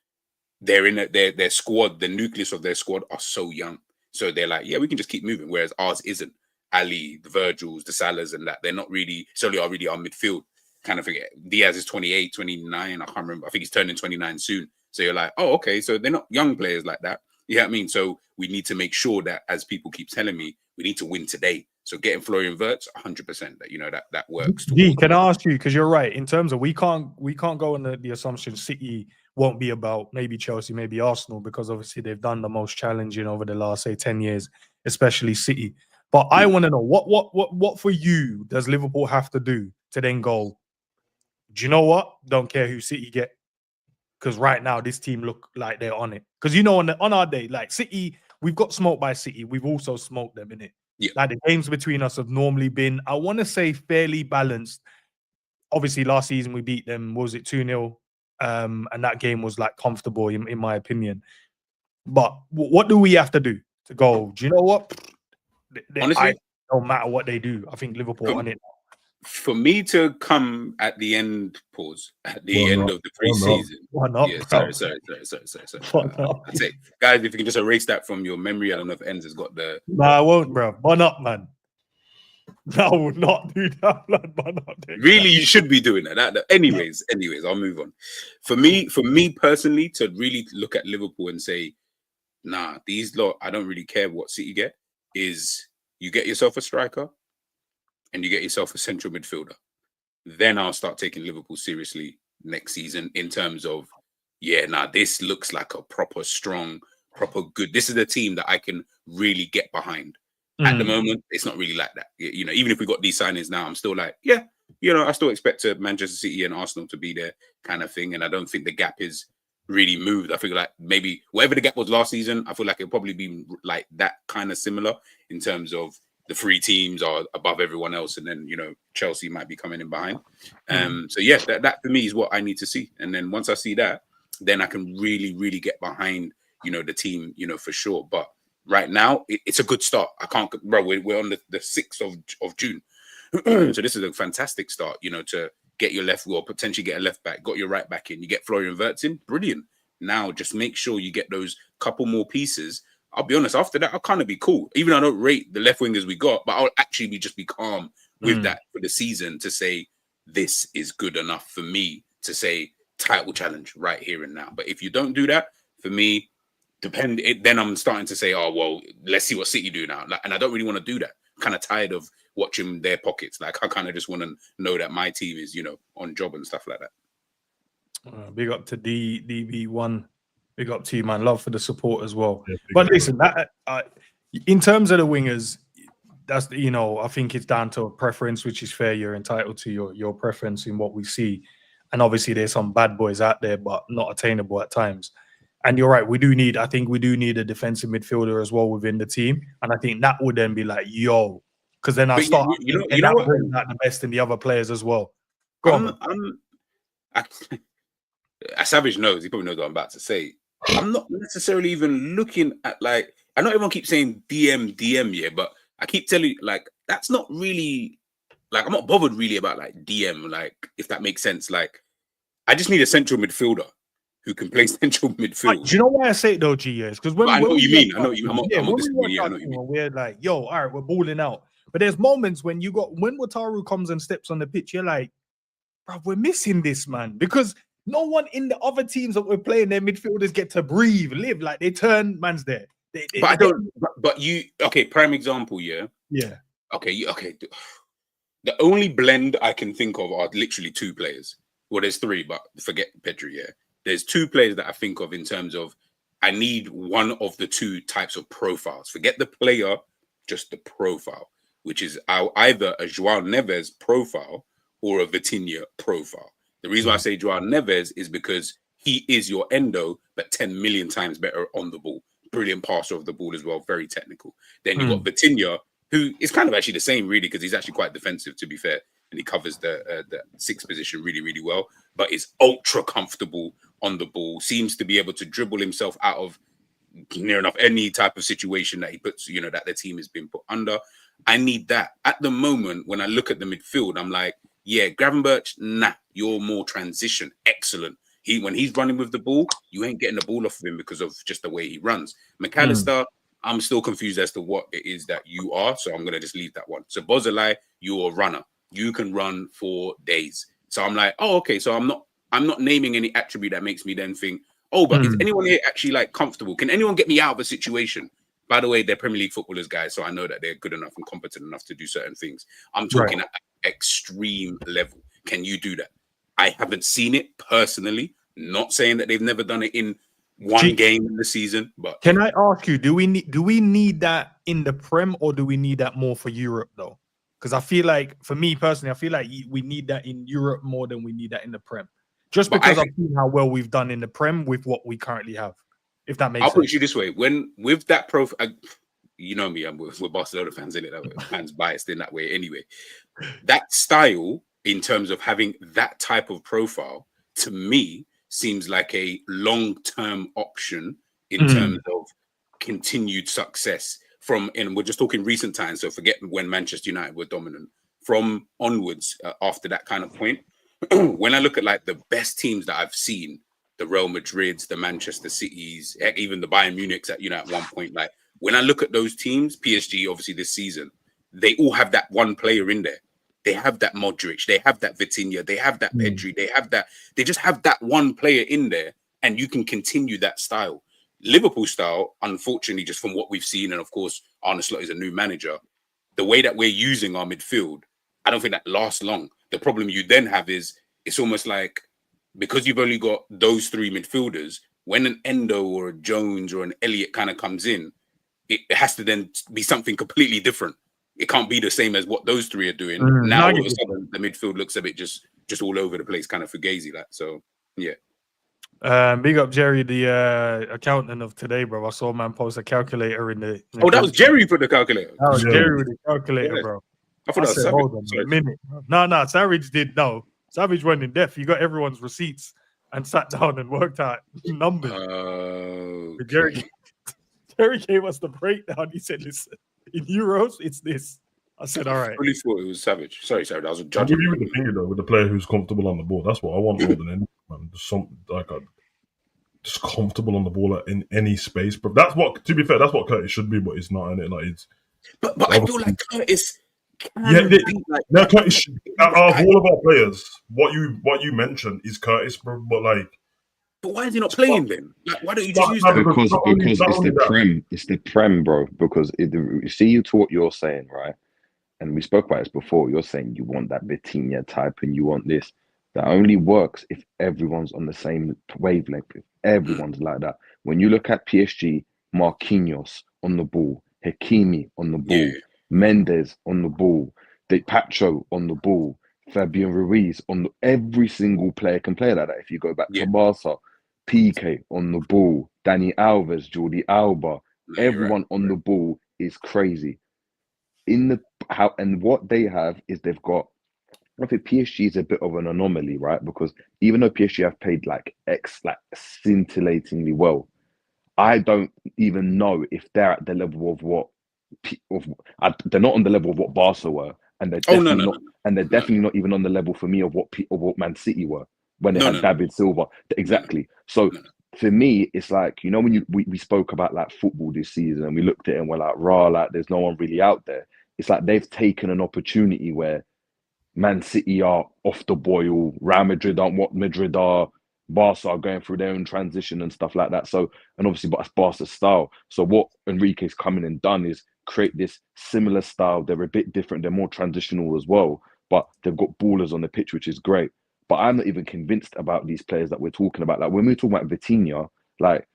they're in their squad, the nucleus of their squad are so young. So they're like, yeah, we can just keep moving. Whereas ours isn't. Ali, the Virgils, the Salahs and that, they're not really, solely are really our midfield kind of thing. Diaz is 28, 29. I can't remember. I think he's turning 29 soon. So you're like, oh, okay. So they're not young players like that. You know what I mean? So we need to make sure that, as people keep telling me, we need to win today. So getting Florian Wirtz, 100%, that, you know, that works. D, can I ask you, because you're right, in terms of we can't go on the assumption City won't be about maybe Chelsea, maybe Arsenal, because obviously they've done the most challenging over the last, say, 10 years, especially City. But I want to know, what for you does Liverpool have to do to then go, do you know what? Don't care who City get. Because right now, this team look like they're on it. Because, you know, on our day, like City, we've got smoked by City. We've also smoked them, innit? Yeah. Like the games between us have normally been, I want to say, fairly balanced. Obviously, last season we beat them, was it 2-0? And that game was like comfortable, in my opinion. But what do we have to do to go, do you know what? Honestly, no matter what they do, I think Liverpool on it. For me to come at the end, at the end of the preseason. One up, Yeah, bro. sorry. One up. I'd say, guys, if you can just erase that from your memory, I don't know if Ends has got the. No, I won't, bro. One up, man. No, I will not do that, man. One up. Really, you should be doing that. Anyways, I'll move on. For me personally, to really look at Liverpool and say, nah, these lot, I don't really care what City get, is you get yourself a striker and you get yourself a central midfielder. Then I'll start taking Liverpool seriously next season in terms of, this looks like a proper strong, proper good. This is a team that I can really get behind. At the moment, it's not really like that. You know, even if we got these signings now, I'm still like, I still expect Manchester City and Arsenal to be there kind of thing. And I don't think the gap is really moved. I feel like maybe whatever the gap was last season, I feel like it'll probably be like that kind of similar in terms of the three teams are above everyone else, and then Chelsea might be coming in behind. That for me is what I need to see. And then once I see that, then I can really, really get behind the team, for sure. But right now, it's a good start. I can't, bro. We're on the 6th of June, so this is a fantastic start. To get your left, or potentially get a left back, got your right back in. You get Florian Wirtz in, brilliant. Now just make sure you get those couple more pieces. I'll be honest, after that, I'll kind of be cool. Even though I don't rate the left wingers we got, but I'll actually be calm with that for the season to say this is good enough for me to say title challenge right here and now. But if you don't do that, for me, then I'm starting to say, oh, well, let's see what City do now. And I don't really want to do that. I'm kind of tired of watching their pockets. Like, I kind of just want to know that my team is, on job and stuff like that. Big up to DB1. Big up to you, man. Love for the support as well. Yeah, but listen, in terms of the wingers, that's I think it's down to a preference, which is fair. You're entitled to your preference in what we see, and obviously there's some bad boys out there, but not attainable at times. And you're right, I think we do need a defensive midfielder as well within the team, and I think that would then be like, because then I start bringing out the best in the other players as well. Savage knows. He probably knows what I'm about to say. I'm not necessarily even looking at I know everyone keeps saying DM, but I keep telling you, that's not really, I'm not bothered really about DM, if that makes sense. I just need a central midfielder who can play central midfield. Do you know why I say it though, G? Because I know what you mean. We're like, all right, we're balling out. But there's moments when when Wataru comes and steps on the pitch, you're like, bro, we're missing this, man. Because no one in the other teams that we're playing, their midfielders get to breathe, live. They turn, man's there. Prime example, yeah? Yeah. Okay. The only blend I can think of are literally two players. Well, there's three, but forget Pedri, yeah? There's two players that I think of in terms of I need one of the two types of profiles. Forget the player, just the profile, which is either a Joao Neves profile or a Vitinha profile. The reason why I say Joao Neves is because he is your Endo, but 10 million times better on the ball. Brilliant passer of the ball as well, very technical. Then you got Vitinha, who is kind of actually the same, really, because he's actually quite defensive, to be fair, and he covers the sixth position really, really well, but is ultra comfortable on the ball, seems to be able to dribble himself out of near enough any type of situation that he puts, that the team has been put under. I need that. At the moment, when I look at the midfield, I'm like, yeah, Gravenberch, nah, you're more transition. Excellent. When he's running with the ball, you ain't getting the ball off of him because of just the way he runs. McAllister, I'm still confused as to what it is that you are, so I'm going to just leave that one. So Bozalai, you're a runner. You can run for days. So I'm like, oh, okay, so I'm not naming any attribute that makes me then think, oh, but is anyone here actually comfortable? Can anyone get me out of a situation? By the way, they're Premier League footballers, guys, so I know that they're good enough and competent enough to do certain things. I'm talking at extreme level. Can you do that? I haven't seen it personally. Not saying that they've never done it in one game in the season, but can I ask you, do we need that in the Prem, or do we need that more for Europe though? Because I feel like, for me personally, I feel like we need that in Europe more than we need that in the Prem. Just because I've seen how well we've done in the Prem with what we currently have. If that makes sense. I'll put it this way: with that profile, you know me, we're Barcelona fans in it. That way. Fans biased in that way anyway. That style, in terms of having that type of profile, to me seems like a long-term option in terms of continued success. And we're just talking recent times, so forget when Manchester United were dominant. from onwards after that kind of point, when I look at like the best teams that I've seen, the Real Madrids, the Manchester Cities, even the Bayern Munichs at one point, like when I look at those teams, PSG obviously this season, they all have that one player in there. They have that Modric, they have that Vitinha, they have that Pedri, they just have that one player in there, and you can continue that style. Liverpool style, unfortunately, just from what we've seen, and of course, Arne Slot is a new manager, the way that we're using our midfield, I don't think that lasts long. The problem you then have is it's almost like because you've only got those three midfielders, when an Endo or a Jones or an Elliott kind of comes in, it has to then be something completely different. It can't be the same as what those three are doing. Now, all of a sudden, the midfield looks a bit just all over the place, kind of fugazi. Like, so, yeah. Big up Jerry, the accountant of today, bro. I saw man post a calculator in the that was Jerry for the calculator. That was Jerry with the calculator, bro. I thought that was Savage. Hold on a minute. No, Savage did no. Savage went in depth. He got everyone's receipts and sat down and worked out numbers. Okay. Jerry gave us the breakdown. He said, listen, in euros, it's this. I said, all right. I really thought it was Savage. Sorry, that was a judge. I'll give you with the finger though, with the player who's comfortable on the ball. That's what I want more than anything, man. Just comfortable on the ball in any space. But that's what, to be fair, that's what Curtis should be, but it's not, innit? Like it's. But I feel like Curtis. Curtis. Out of all of our players, what you mentioned is Curtis, bro. But why is he not playing then? Like, why don't you just use that? Because it's the Prem. It's the Prem, bro. Because you see to what you're saying, right? And we spoke about this before. You're saying you want that Vitinha type and you want this. That only works if everyone's on the same wavelength. If everyone's like that. When you look at PSG, Marquinhos on the ball, Hakimi on the ball, Mendes on the ball, De Pacho on the ball, Fabian Ruiz on every single player can play like that. If you go back to Barca, PK on the ball, Dani Alves, Jordi Alba, everyone on the ball is crazy. And what they have is they've got. I think PSG is a bit of an anomaly, right? Because even though PSG have played scintillatingly well, I don't even know if they're at the level of they're not on the level of what Barca were, and they're definitely not even on the level for me of what Man City were when they had David Silva. Exactly. So for me, it's like, when we spoke about like football this season and we looked at it and we're like, there's no one really out there. It's like they've taken an opportunity where Man City are off the boil, Real Madrid aren't what Madrid are, Barca are going through their own transition and stuff like that. So, and obviously, but that's Barca's style. So what Enrique's come in and done is create this similar style. They're a bit different. They're more transitional as well, but they've got ballers on the pitch, which is great. But I'm not even convinced about these players that we're talking about. Like when we're talking about Vitinha, like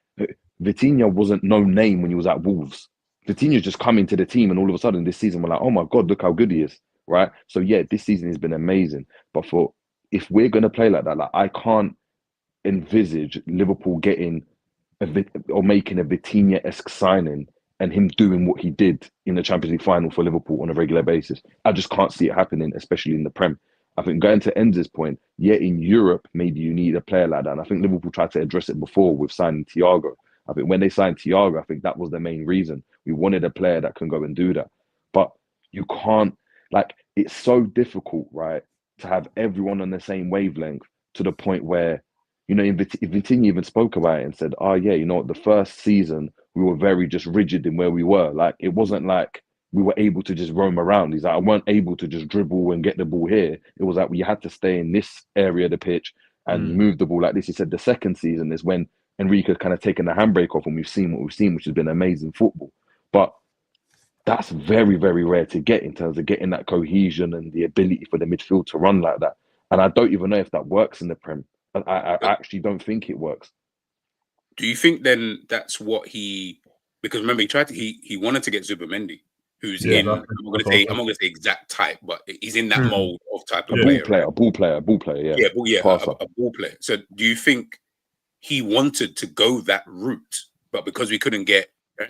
Vitinha wasn't no name when he was at Wolves. Vitinha's just come into the team and all of a sudden this season we're like, oh my God, look how good he is. Right. So yeah, this season has been amazing. But if we're going to play like that, like I can't envisage Liverpool getting or making a Vitinha-esque signing and him doing what he did in the Champions League final for Liverpool on a regular basis. I just can't see it happening, especially in the Prem. I think going to Enz's point, in Europe, maybe you need a player like that. And I think Liverpool tried to address it before with signing Thiago. I think when they signed Thiago, I think that was the main reason. We wanted a player that can go and do that. But you can't, it's so difficult, right, to have everyone on the same wavelength to the point where, Vitinha even spoke about it and said, the first season, we were very just rigid in where we were. Like, it wasn't like we were able to just roam around. He's like, I weren't able to just dribble and get the ball here. It was like we had to stay in this area of the pitch and move the ball like this. He said the second season is when Enrique kind of taken the handbrake off and we've seen what we've seen, which has been amazing football. But that's very, very rare to get in terms of getting that cohesion and the ability for the midfield to run like that. And I don't even know if that works in the Prem. I actually don't think it works. Do you think then that's what because remember he wanted to get Zubimendi, who's I'm not going to say exact type, but he's in that mold of type of player. A ball player, a ball player. So do you think he wanted to go that route, but because we couldn't get,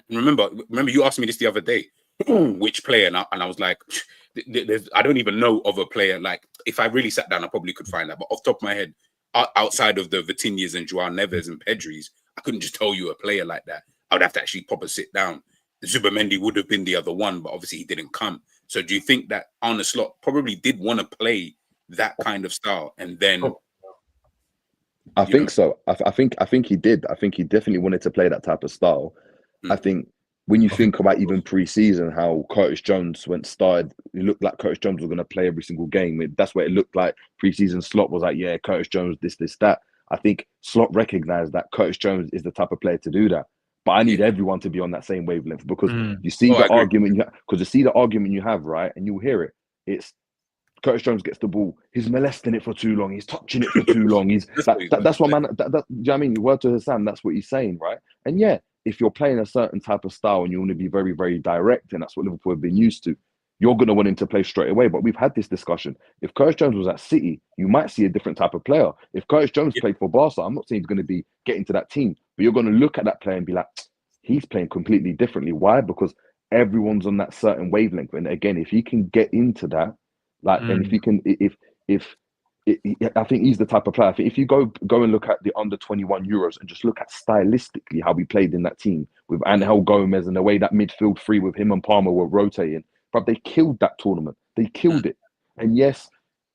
remember you asked me this the other day, which player, and I was like, I don't even know of a player, like if I really sat down I probably could find that, but off the top of my head, outside of the Vitinhas and Joao Neves and Pedris, I couldn't just tell you a player like that. I would have to actually proper sit down. Zubimendi would have been the other one, but obviously he didn't come. So do you think that Arne Slot probably did want to play that kind of style, and then? I think so. I think he did. I think he definitely wanted to play that type of style. I think when you think about even pre-season, how Curtis Jones started, it looked like Curtis Jones was going to play every single game. That's what it looked like. Pre-season Slot was like, yeah, Curtis Jones, this, that. I think Slot recognized that Curtis Jones is the type of player to do that. But I need everyone to be on that same wavelength, because you see the argument you have, right? And you'll hear it. It's Curtis Jones gets the ball. He's molesting it for too long. He's touching it for too long. That's what man. Do you know what I mean? Word to Hassan, that's what he's saying, right? And yeah, if you're playing a certain type of style and you want to be very, very direct, and that's what Liverpool have been used to, you're going to want him to play straight away. But we've had this discussion. If Curtis Jones was at City, you might see a different type of player. If Curtis Jones played for Barca, I'm not saying he's going to be getting to that team, but you're going to look at that player and be like, he's playing completely differently. Why? Because everyone's on that certain wavelength. And again, if he can get into that, and if he can, I think he's the type of player. I think if you go and look at the under 21 Euros and just look at stylistically how we played in that team with Angel Gomez and the way that midfield three with him and Palmer were rotating, but they killed that tournament. They killed it. And yes,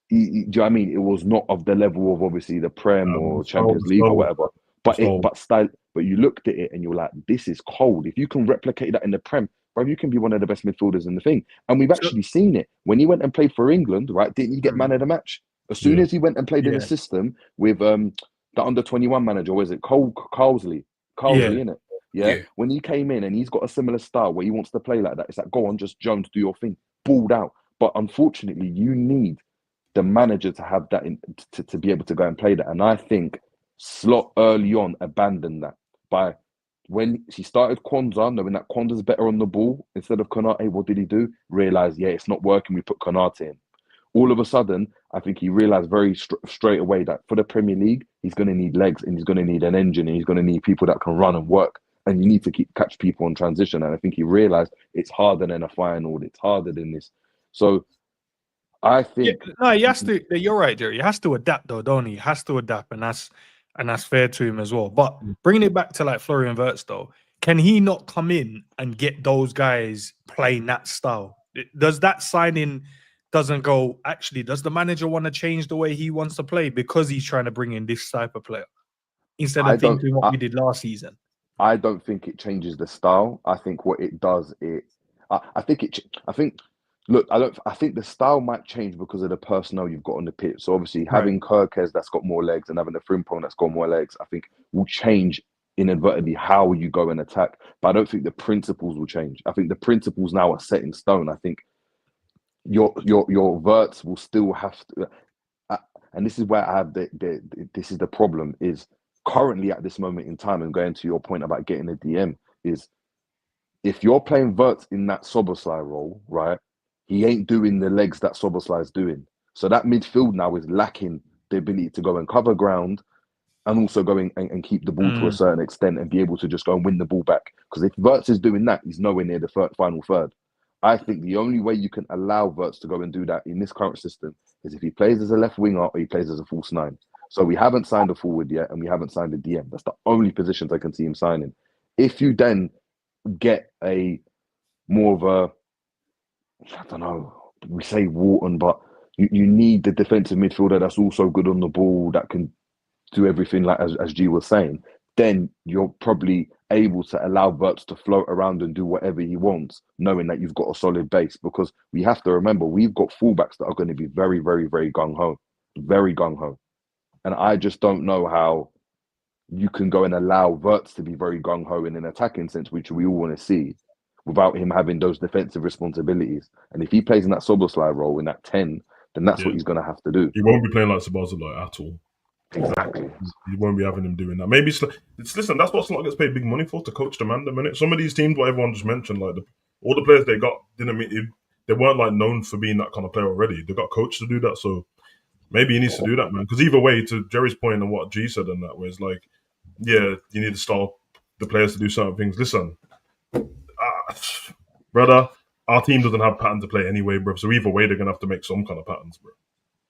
do you know what I mean? It was not of the level of obviously the Prem or Champions League or whatever. But you looked at it and you're like, this is cold. If you can replicate that in the Prem, bro, you can be one of the best midfielders in the thing. And we've actually seen it. When he went and played for England, right, didn't he get man of the match? As soon as he went and played in the system with the under-21 manager, was it Carlsley, innit? Yeah. When he came in and he's got a similar style where he wants to play like that, it's like, go on, just Jones, do your thing. Balled out. But unfortunately, you need the manager to have that to be able to go and play that. And I think Slot early on abandoned that by when he started Kwanzaa, knowing that Kwanzaa's better on the ball instead of Konate. What did he do? Realize, it's not working. We put Konate in. All of a sudden, I think he realized very straight away that for the Premier League, he's going to need legs and he's going to need an engine and he's going to need people that can run and work. And you need to catch people on transition. And I think he realized it's harder than a final. It's harder than this. So I think he has to. You're right, Jerry. He has to adapt, though, don't he? He has to adapt, and that's fair to him as well. But bringing it back to like Florian Wirtz, though, can he not come in and get those guys playing that style? Does that signing doesn't go? Actually, does the manager want to change the way he wants to play because he's trying to bring in this type of player instead of thinking what we did last season? I don't think it changes the style. I think what it does, I think the style might change because of the personnel you've got on the pitch. So obviously having Kirkes that's got more legs and having a Frimpong that's got more legs, I think will change inadvertently how you go and attack. But I don't think the principles will change. I think the principles now are set in stone. I think your Wirtz will still have to, and this is where I have this is the problem is currently at this moment in time, and going to your point about getting a DM, is if you're playing Wirtz in that Szoboszlai role, right? He ain't doing the legs that Szoboszlai is doing. So that midfield now is lacking the ability to go and cover ground and also going and keep the ball to a certain extent and be able to just go and win the ball back. Because if Wirtz is doing that, he's nowhere near the final third. I think the only way you can allow Wirtz to go and do that in this current system is if he plays as a left winger or he plays as a false nine. So we haven't signed a forward yet and we haven't signed a DM. That's the only positions I can see him signing. If you then get a more of a, I don't know, we say Wharton, but you need the defensive midfielder that's also good on the ball, that can do everything, like as G was saying, then you're probably able to allow Wirtz to float around and do whatever he wants, knowing that you've got a solid base. Because we have to remember, we've got fullbacks that are going to be very, very, very gung-ho. Very gung-ho. And I just don't know how you can go and allow Wirtz to be very gung-ho in an attacking sense, which we all want to see, without him having those defensive responsibilities. And if he plays in that Szoboszlai role, in that 10, then that's what he's going to have to do. He won't be playing like Szoboszlai at all. Exactly. You won't be having him doing that. Maybe listen, that's what Slot gets paid big money for, to coach the man. The minute some of these teams, what everyone just mentioned, like all the players they got they weren't like known for being that kind of player already. They got coached to do that, so maybe he needs to do that, man. Because either way, to Jerry's point and what G said and that, where it's like, yeah, you need to start the players to do certain things. Listen, brother, our team doesn't have pattern to play anyway, bro. So either way, they're gonna have to make some kind of patterns, bro.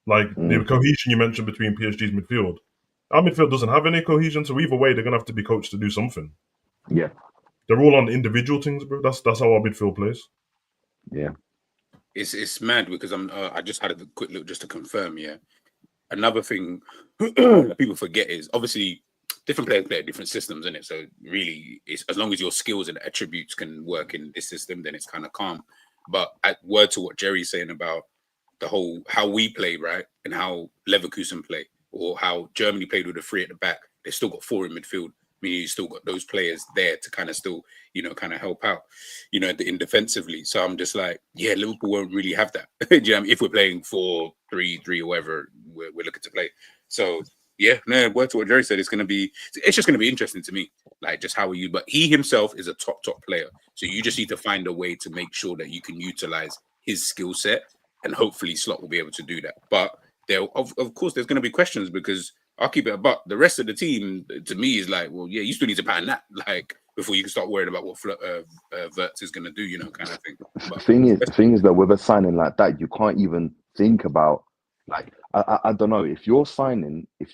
Like the cohesion you mentioned between PSG's midfield, our midfield doesn't have any cohesion. So either way, they're gonna have to be coached to do something. Yeah, they're all on individual things, bro. That's how our midfield plays. Yeah, It's mad because I just had a quick look just to confirm. Yeah, another thing that people forget is obviously different players play at different systems, in it. So really, it's as long as your skills and attributes can work in this system, then it's kind of calm. But word to what Jerry's saying about the whole how we play, right, and how Leverkusen play, or how Germany played with a 3 at the back, they still got 4 in midfield. Meaning you still got those players there to kind of still, kind of help out, in defensively. So I'm just like, yeah, Liverpool won't really have that. Do you know what I mean? If we're playing 4-3-3 or whatever we're looking to play. So yeah, no, word to what Jerry said, it's just going to be interesting to me, like just how you. But he himself is a top player, so you just need to find a way to make sure that you can utilize his skill set, and hopefully Slot will be able to do that. But there, of course, there's going to be questions because. I'll keep it about the rest of the team. To me, is like, well, yeah, you still need to pattern that, like before you can start worrying about what Wirtz is going to do, kind of thing. But the thing is that with a signing like that, you can't even think about like I don't know if you're signing a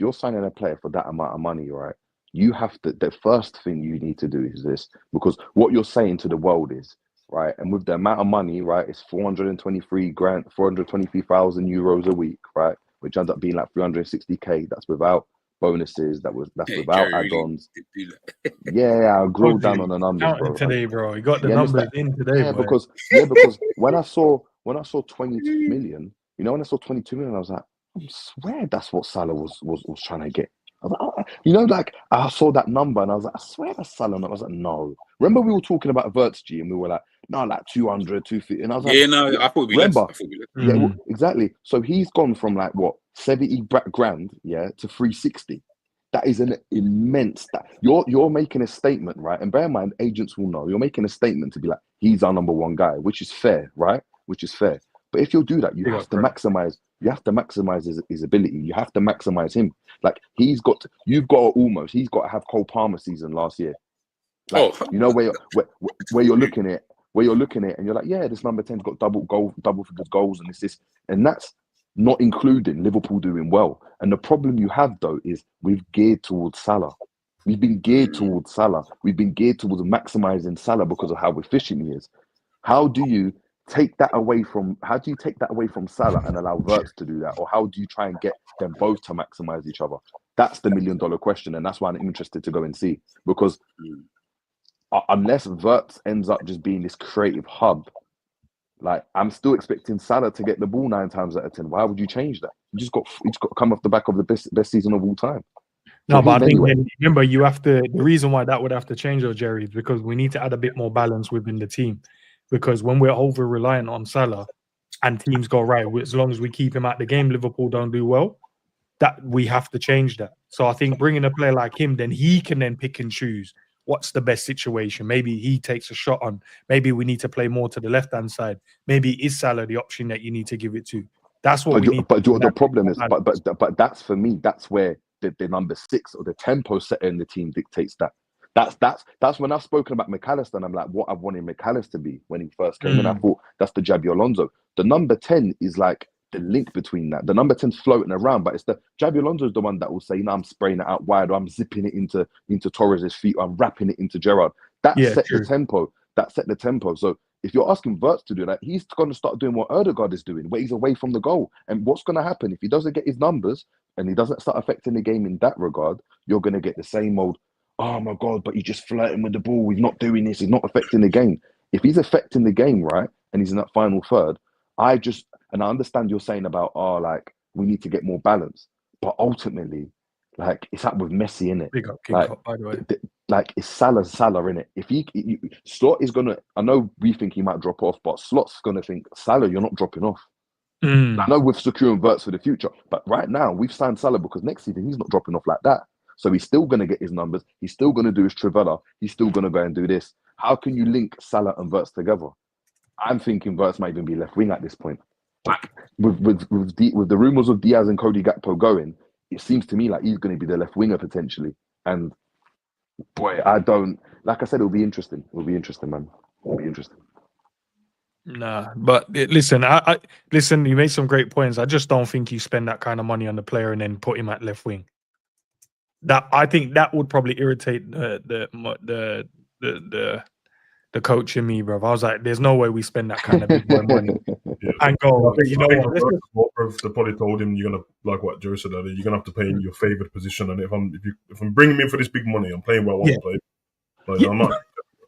player for that amount of money, right? You have to. The first thing you need to do is this, because what you're saying to the world is right, and with the amount of money, right, it's 423,000 euros a week, right? Which ends up being like 360k. That's without bonuses. That's without add-ons. Yeah, I grilled down on the numbers, bro. Today, bro. You got the numbers in today, yeah, bro. because when I saw 22 million, when I saw 22 million, I was like, I swear that's what Salah was trying to get. I was like, I saw that number and I was like, I swear that's Salah. And I was like, no. Remember we were talking about Wirtz, G, and we were like, no, like 200, 250. And I was like, I thought we remember? Yeah, well, exactly. So he's gone from like what 70 grand, yeah, to 360. That is an immense. You're making a statement, right? And bear in mind, agents will know you're making a statement to be like, he's our number one guy, which is fair, right? Which is fair. But if you'll do that, you have to maximize. You have to maximize his ability. You have to maximize him. Like he's got to have Cole Palmer season last year. Like, where you're looking at and you're like, yeah, this number 10's got double figures goals and this, and that's not including Liverpool doing well. And the problem you have though is we've geared towards Salah. We've been geared towards Salah. We've been geared towards maximizing Salah because of how efficient he is. How do you take that away from Salah and allow Wirtz to do that? Or how do you try and get them both to maximize each other? That's the $1 million question. And that's why I'm interested to go and see, because unless Wirtz ends up just being this creative hub, like I'm still expecting Salah to get the ball 9 times out of 10. Why would you change that? He just got to come off the back of the best season of all time. No, but I think remember you have to. The reason why that would have to change, though, Jerry, is because we need to add a bit more balance within the team. Because when we're over reliant on Salah, and teams go right, as long as we keep him at the game, Liverpool don't do well. That we have to change that. So I think bringing a player like him, then he can then pick and choose what's the best situation. Maybe he takes a shot on. Maybe we need to play more to the left-hand side. Maybe is Salah the option that you need to give it to? That's what we need. But the problem is, but that's for me. That's where the number 6 or the tempo setter in the team dictates that. That's when I've spoken about McAllister, and I'm like, what I wanted McAllister to be when he first came in. I thought that's the Jabi Alonso. The number 10 is like the link between that. The number 10's floating around, but it's the Jabi Alonso is the one that will say, I'm spraying it out wide, or I'm zipping it into Torres's feet, or I'm wrapping it into Gerrard. That set the tempo. That set the tempo. So if you're asking Wirtz to do that, he's going to start doing what Ødegaard is doing, where he's away from the goal. And what's going to happen if he doesn't get his numbers and he doesn't start affecting the game in that regard? You're going to get the same old, oh my God, but he's just flirting with the ball. He's not doing this. He's not affecting the game. If he's affecting the game, right, and he's in that final third, I understand you're saying about, like, we need to get more balance. But ultimately, like, it's up with Messi, innit? Big up, King Cup, by the way. Like, it's Salah, innit? If Slot is going to, I know we think he might drop off, but Slot's going to think, Salah, you're not dropping off. I know we're securing Wirtz for the future, but right now, we've signed Salah because next season, he's not dropping off like that. So he's still going to get his numbers. He's still going to do his Trivella. He's still going to go and do this. How can you link Salah and Wirtz together? I'm thinking Wirtz might even be left wing at this point. With the rumours of Diaz and Cody Gakpo going, it seems to me like he's going to be the left winger potentially. And boy, like I said, it'll be interesting. It'll be interesting, man. It'll be interesting. Nah, but listen, listen, you made some great points. I just don't think you spend that kind of money on the player and then put him at left wing. That I think that would probably irritate the coach in me, bro. I was like, there's no way we spend that kind of big boy money Yeah. and go. I think what? the Wirtz, they probably told him you're gonna, like what Joe said earlier, you're gonna have to play in your favoured position. And if I'm bringing him in for this big money, I'm playing where I want to play. Like, I'm not.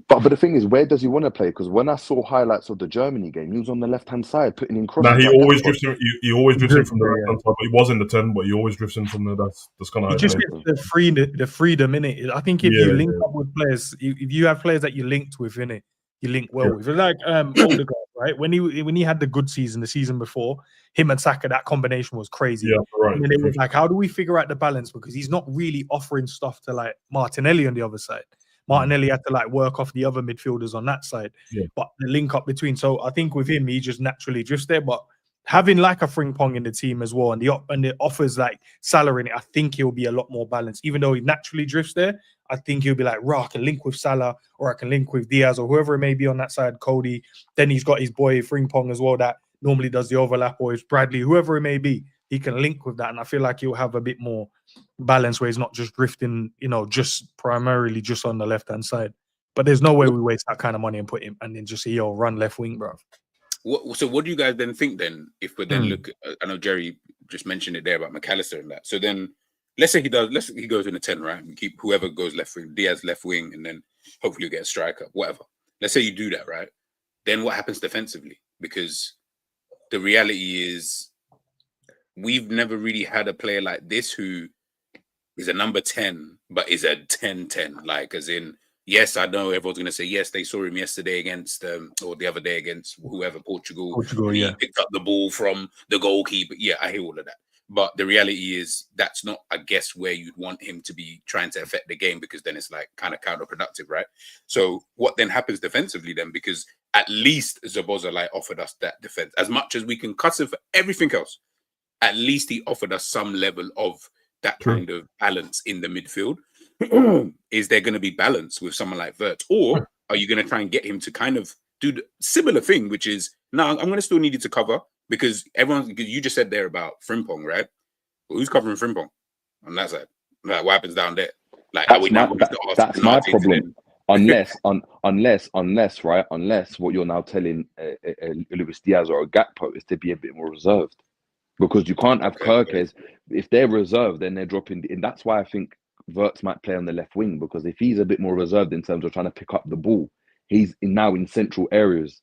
But the thing is, where does he want to play? Because when I saw highlights of the Germany game, he was on the left-hand side putting in crosses. Nah, he always drifts in. He always drifts in from the left-hand side. But he was in the 10, but he always drifts in from there. That's kind of. He just gets the freedom in it. I think if you link up with players, if you have players that you linked with in it, you link well with. Like Odegaard, right? When he had the good season, the season before, him and Saka, that combination was crazy. Yeah, right. And then it was like, how do we figure out the balance? Because he's not really offering stuff to like Martinelli on the other side. Martinelli had to like work off the other midfielders on that side, but the link up between. So I think with him, he just naturally drifts there. But having like a Frimpong in the team as well, and the offers like Salah in it, I think he'll be a lot more balanced. Even though he naturally drifts there, I think he'll be like, I can link with Salah, or I can link with Diaz, or whoever it may be on that side, Cody. Then he's got his boy Frimpong as well that normally does the overlap, or it's Bradley, whoever it may be. He can link with that, and I feel like he'll have a bit more balance where he's not just drifting, just primarily just on the left-hand side. But there's no way we waste that kind of money and put him and then just say, run left wing, bro. So what do you guys then think then? If we then look, I know Jerry just mentioned it there about McAllister and that. So then let's say he goes in a 10, right? And keep whoever goes left wing, Diaz left wing, and then hopefully you get a striker, whatever. Let's say you do that, right? Then what happens defensively? Because the reality is we've never really had a player like this who is a number 10, but is a 10-10. Like, as in, yes, I know everyone's going to say, yes, they saw him yesterday against, or the other day against whoever, Portugal. He picked up the ball from the goalkeeper. Yeah, I hear all of that. But the reality is that's not, I guess, where you'd want him to be trying to affect the game, because then it's like kind of counterproductive, right? So what then happens defensively then? Because at least Szoboszlai offered us that defense. As much as we can cuss him for everything else, at least he offered us some level of that kind of balance in the midfield. Is there going to be balance with someone like Wirtz? Or are you going to try and get him to kind of do the similar thing, which is, no, I'm going to still need you to cover, because you just said there about Frimpong, right? Well, who's covering Frimpong on that side? Like, what happens down there? Like, that's my problem. Unless what you're now telling Luis Diaz or a Gakpo is to be a bit more reserved. Because you can't have Kerkez. If they're reserved, then they're dropping. And that's why I think Wirtz might play on the left wing, because if he's a bit more reserved in terms of trying to pick up the ball, he's now in central areas,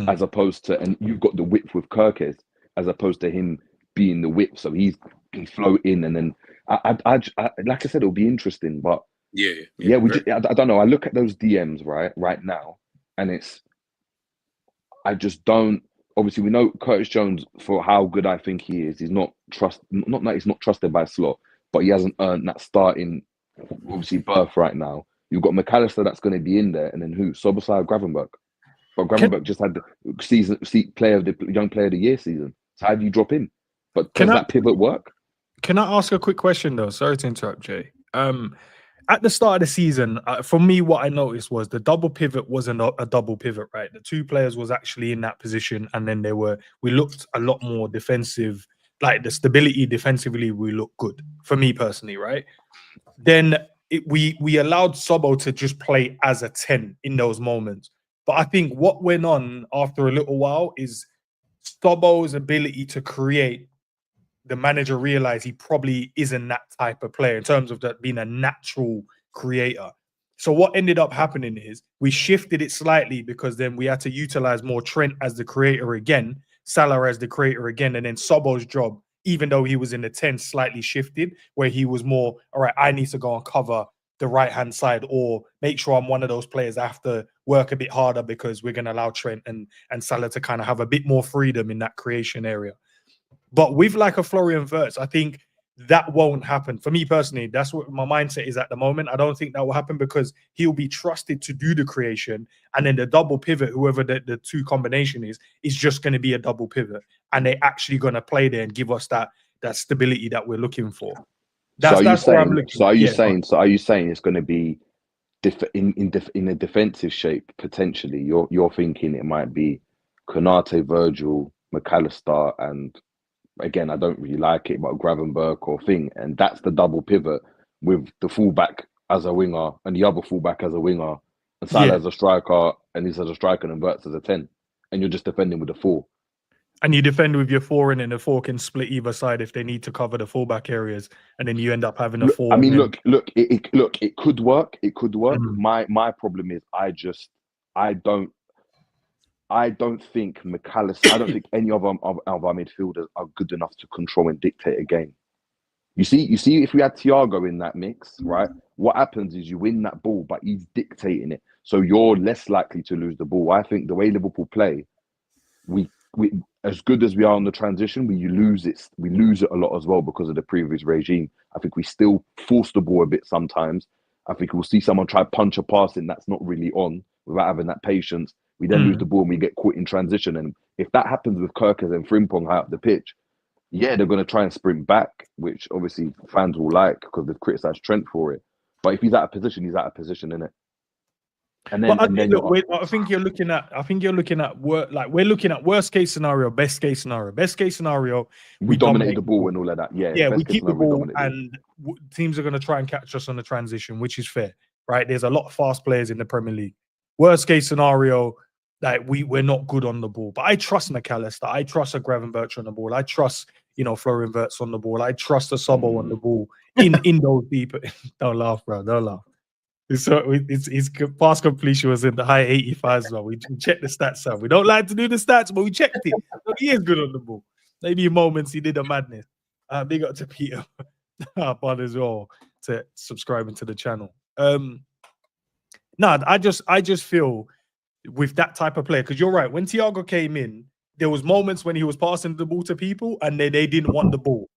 as opposed to, and you've got the width with Kerkez, as opposed to him being the width. So he can flow in, and then I like I said, it'll be interesting. But I don't know. I look at those DMs right now, and I just don't. Obviously, we know Curtis Jones, for how good I think he is. He's not that he's not trusted by Slot, but he hasn't earned that starting, obviously, berth right now. You've got McAllister that's going to be in there, and then who? Szoboszlai, Gravenberch. But Gravenberch just had the young player of the year season. So how do you drop him? But does that pivot work? Can I ask a quick question though? Sorry to interrupt, Jay. At the start of the season, for me, what I noticed was the double pivot wasn't a double pivot, right? The two players was actually in that position, and then we looked a lot more defensive, like the stability defensively, we looked good for me personally, right? Then we allowed Sobo to just play as a 10 in those moments. But I think what went on after a little while is Sobo's ability to create. The manager realized he probably isn't that type of player in terms of that being a natural creator. So what ended up happening is we shifted it slightly, because then we had to utilize more Trent as the creator again, Salah as the creator again, and then Sobo's job, even though he was in the 10, slightly shifted, where he was more, all right, I need to go and cover the right-hand side, or make sure I'm one of those players I have to work a bit harder, because we're going to allow Trent and Salah to kind of have a bit more freedom in that creation area. But with like a Florian Wirtz, I think that won't happen. For me personally, that's what my mindset is at the moment. I don't think that will happen, because he'll be trusted to do the creation, and then the double pivot, whoever the two combination is just going to be a double pivot, and they're actually going to play there and give us that stability that we're looking for. That's where I'm looking. So are you saying it's going to be in a defensive shape potentially? You're thinking it might be Konate, Virgil, McAllister, and again, I don't really like it, but Gravenberch or thing, and that's the double pivot with the fullback as a winger and the other fullback as a winger, and Salah as a striker, and he's as a striker, and Wirtz as a 10, and you're just defending with a 4. And you defend with your 4 in, and the 4 can split either side if they need to cover the fullback areas, and then you end up having a 4. I mean, look, it could work. It could work. Mm. My problem is I don't think McAllister, I don't think any of our midfielders are good enough to control and dictate a game. You see, if we had Thiago in that mix, right? What happens is you win that ball, but he's dictating it, so you're less likely to lose the ball. I think the way Liverpool play, we as good as we are on the transition, we lose it a lot as well because of the previous regime. I think we still force the ball a bit sometimes. I think we'll see someone try punch a pass in that's not really on without having that patience. We then lose the ball and we get caught in transition. And if that happens with Kirkers and Frimpong high up the pitch, yeah, they're going to try and sprint back, which obviously fans will like because they've criticised Trent for it. But if he's out of position, he's out of position, innit? And then, I think you're looking at we're looking at worst case scenario, best case scenario. Best case scenario, we dominate the ball and all of that. Yeah, we keep the ball, and teams are going to try and catch us on the transition, which is fair, right? There's a lot of fast players in the Premier League. Worst case scenario, like we're not good on the ball, but I trust McAllister. I trust a Gravenberch on the ball. I trust Florian Wirtz on the ball. I trust a Sobo on the ball. In those people, don't laugh, bro. Don't laugh. His pass completion was in the high 85s as well. We checked the stats out. We don't like to do the stats, but we checked it. So he is good on the ball. Maybe in moments he did a madness. Big up to Peter Bud as well to subscribing to the channel. I just feel with that type of player, because you're right. When Thiago came in, there was moments when he was passing the ball to people and they didn't want the ball.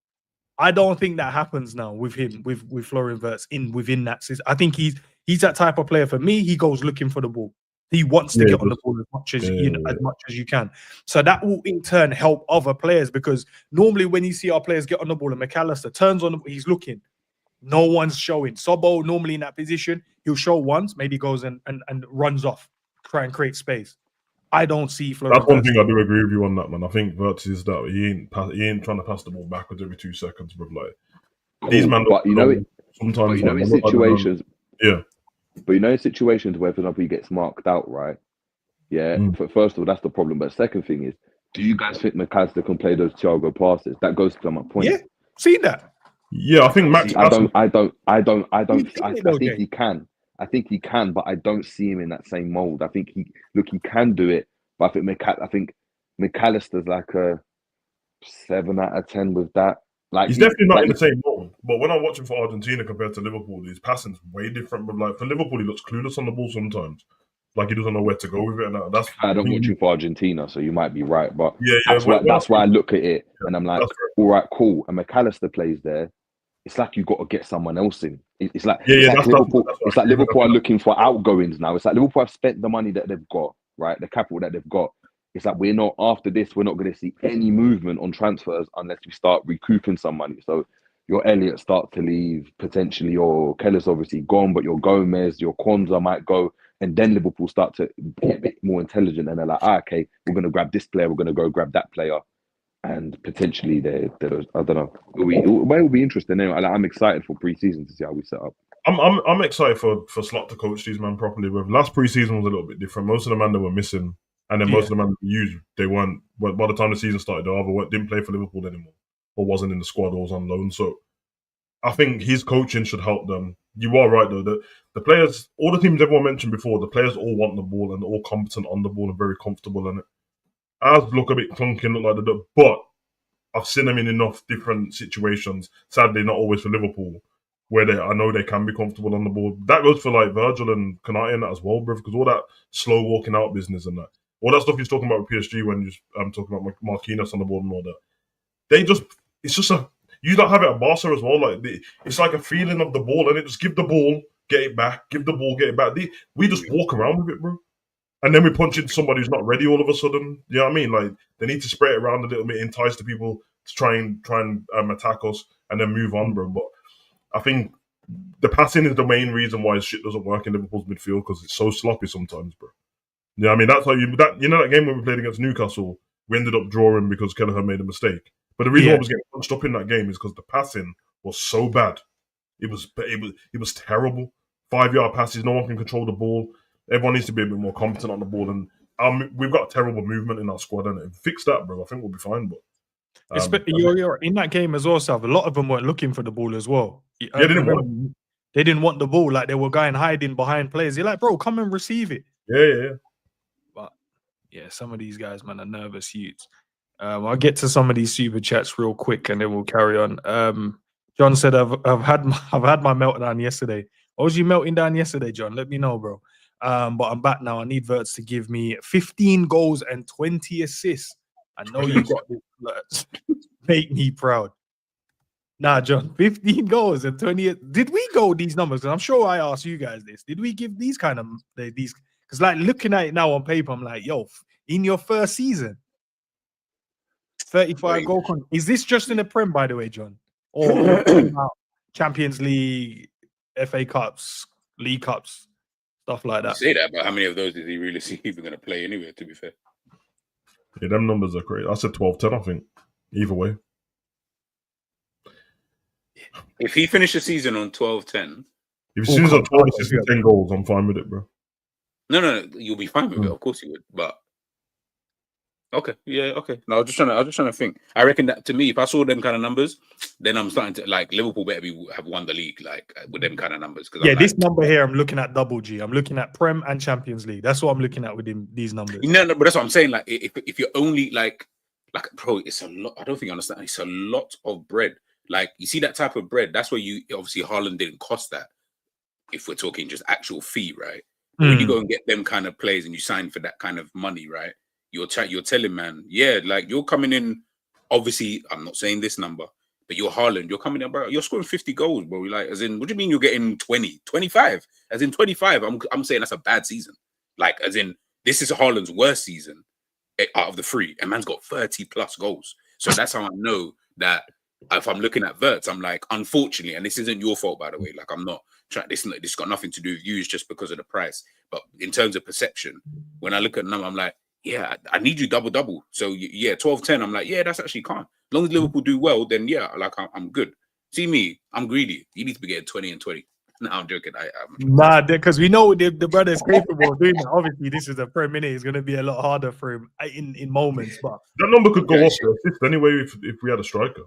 I don't think that happens now with him, with Florian Wirtz within that system. I think he's that type of player. For me, he goes looking for the ball. He wants to get on the ball as much as as much as you can. So that will in turn help other players, because normally when you see our players get on the ball and McAllister turns on, he's looking. No one's showing. Sobo normally in that position, he'll show once, maybe goes and runs off, try and create space. I don't see Florian. That's one thing I do agree with you on that, man. I think Wirtz is that he ain't trying to pass the ball backwards every 2 seconds, bro. Like these man, but sometimes in situations, But in situations where, for example, he gets marked out, right? Yeah. First of all, that's the problem. But second thing is, do you guys think McAllister can play those Thiago passes? That goes to my point. Yeah, see that. Yeah, I think Max. I think he can. I think he can, but I don't see him in that same mold. I think he can do it, but I think McAllister's like a 7 out of 10 with that. Like he's definitely not in the same mold. But when I watch him for Argentina compared to Liverpool, his passing's way different. But like for Liverpool, he looks clueless on the ball sometimes. Like he doesn't know where to go with it. And I don't watch him for Argentina, so you might be right. But yeah, that's why I look at it and I'm like, all right, cool. And McAllister plays there. It's like you've got to get someone else in. It's like Liverpool. It's like Liverpool are looking for outgoings now. It's like Liverpool have spent the money that they've got, right? The capital that they've got. It's like we're not going to see any movement on transfers unless we start recouping some money. So your Elliott start to leave, potentially your Keller's obviously gone, but your Gomez, your Kwanzaa might go, and then Liverpool start to get a bit more intelligent and they're like, okay, we're going to grab this player, we're going to go grab that player. And potentially, I don't know. It will be interesting. Anyway, I'm excited for pre-season to see how we set up. I'm excited for Slot to coach these men properly. With last pre-season was a little bit different. Most of the men that were missing, and then most of the men that used, they weren't. By the time the season started, they either didn't play for Liverpool anymore, or wasn't in the squad, or was on loan. So I think his coaching should help them. You are right though. The players, all the teams everyone mentioned before, the players all want the ball and they're all competent on the ball and very comfortable in it. Ours look a bit clunky and look like but I've seen them in enough different situations, sadly not always for Liverpool, where I know they can be comfortable on the ball. That goes for like Virgil and Konate and that as well, bro, because all that slow walking out business and that, all that stuff he's talking about with PSG when you're talking about Marquinhos on the ball and all that, it's just you don't have it at Barca as well. Like it's like a feeling of the ball, and it just give the ball, get it back, give the ball, get it back. We just walk around with it, bro. And then we punch into somebody who's not ready all of a sudden. You know what I mean? Like they need to spread it around a little bit, entice the people to try and attack us, and then move on, bro. But I think the passing is the main reason why shit doesn't work in Liverpool's midfield, because it's so sloppy sometimes, bro. You know what I mean? That's how that game when we played against Newcastle, we ended up drawing because Kelleher made a mistake. But the reason why I was getting punched up in that game is because the passing was so bad. It was terrible. 5-yard passes, no one can control the ball. Everyone needs to be a bit more competent on the ball. And we've got terrible movement in our squad, and fix that, bro. I think we'll be fine. But you're in that game as well, Sav. A lot of them weren't looking for the ball as well. Yeah, they didn't want the ball. Like they were going hiding behind players. You're like, bro, come and receive it. Yeah. But yeah, some of these guys, man, are nervous youths. I'll get to some of these super chats real quick, and then we'll carry on. John said, "I've had my meltdown yesterday." What was you melting down yesterday, John? Let me know, bro. But I'm back now. I need Wirtz to give me 15 goals and 20 assists. I know you got this, Wirtz. Make me proud. Nah, John, 15 goals and 20. Did we go these numbers? Because I'm sure I asked you guys this. Did we give these kind of these? Because like looking at it now on paper, I'm like, yo, in your first season, 35 goal. Is this just in the Prem, by the way, John? Or Champions League, FA Cups, League Cups, stuff like that? You say that, but how many of those is he really even going to play anyway, to be fair? Yeah, them numbers are great. I said 12-10, I think. Either way. If he finished the season on 12-10... If he finishes on 12 assists and 10 goals, I'm fine with it, bro. No, you'll be fine with it. Of course you would, but... Okay, yeah, okay. No, I was just trying to think. I reckon that to me, if I saw them kind of numbers, then I'm starting to like Liverpool better have won the league like with them kind of numbers. Yeah, this number here, I'm looking at double G. I'm looking at Prem and Champions League. That's what I'm looking at with these numbers. No, but that's what I'm saying. Like, if you're only like bro, it's a lot. I don't think you understand. It's a lot of bread. Like, you see that type of bread. That's where you obviously Haaland didn't cost that. If we're talking just actual fee, right? When you go and get them kind of players and you sign for that kind of money, right? You're telling, man, yeah, like you're coming in. Obviously, I'm not saying this number, but you're Haaland. You're coming in, bro. You're scoring 50 goals, bro. Like, as in, what do you mean you're getting 20, 25? As in 25, I'm saying that's a bad season. Like, as in, this is Haaland's worst season out of the three, and man's got 30 plus goals. So that's how I know that if I'm looking at Wirtz, I'm like, unfortunately, and this isn't your fault, by the way. Like, I'm not trying. This got nothing to do with you. It's just because of the price. But in terms of perception, when I look at the number, I'm like, yeah, I need you double. So yeah, 12-10. I'm like, yeah, that's actually calm. As long as Liverpool do well, then yeah, like I'm good. See me, I'm greedy. You need to be getting 20 and 20. No, I'm joking. Nah, because we know the brother's capable of doing that. Obviously, this is a per minute. It's going to be a lot harder for him in moments. But that number could go off the assist anyway if we had a striker.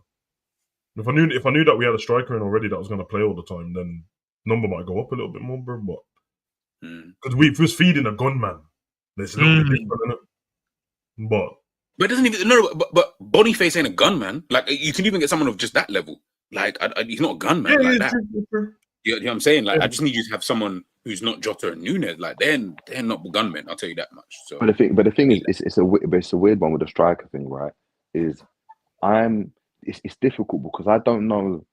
If I knew that we had a striker in already that was going to play all the time, then number might go up a little bit more, bro. But because we was feeding a gunman. There's a little bit different, isn't it? But it doesn't even but Boniface ain't a gunman. Like, you can even get someone of just that level. Like, he's not a gunman like that. You know what I'm saying? Like, I just need you to have someone who's not Jota and Nunes. Like, they're not gunmen. I'll tell you that much. So, but the thing is, it's a weird one with the striker thing, right? It's difficult because I don't know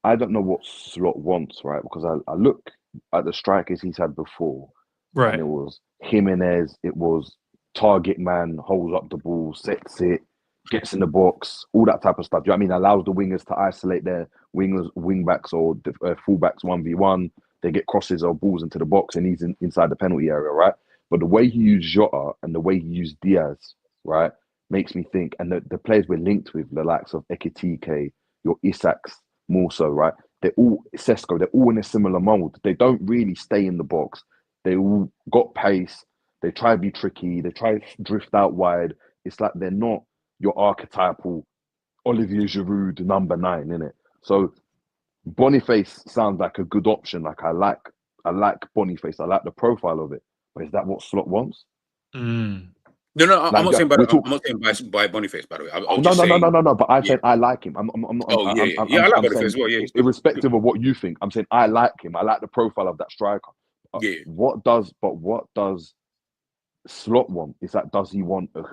what Slot wants, right? Because I look at the strikers he's had before, right? And it was Jimenez, it was target man, holds up the ball, sets it, gets in the box, all that type of stuff. Do you know what I mean? Allows the wingers to isolate their wing backs or fullbacks 1v1. They get crosses or balls into the box, and he's inside the penalty area, right? But the way he used Jota and the way he used Diaz, right, makes me think. And the players we're linked with, the likes of Ekitike, your Isaks, more so, right? They're all Sesko. They're all in a similar mold. They don't really stay in the box. They all got pace. They try to be tricky. They try to drift out wide. It's like they're not your archetypal Olivier Giroud number 9, innit? So Boniface sounds like a good option. Like, I like Boniface. I like the profile of it. But is that what Slot wants? No, I'm not saying by Boniface, by the way. No. But I said I like him. I like Boniface as well. Yeah, irrespective of what you think, I'm saying I like him. I like the profile of that striker. What does Slot want? Is that, does he want a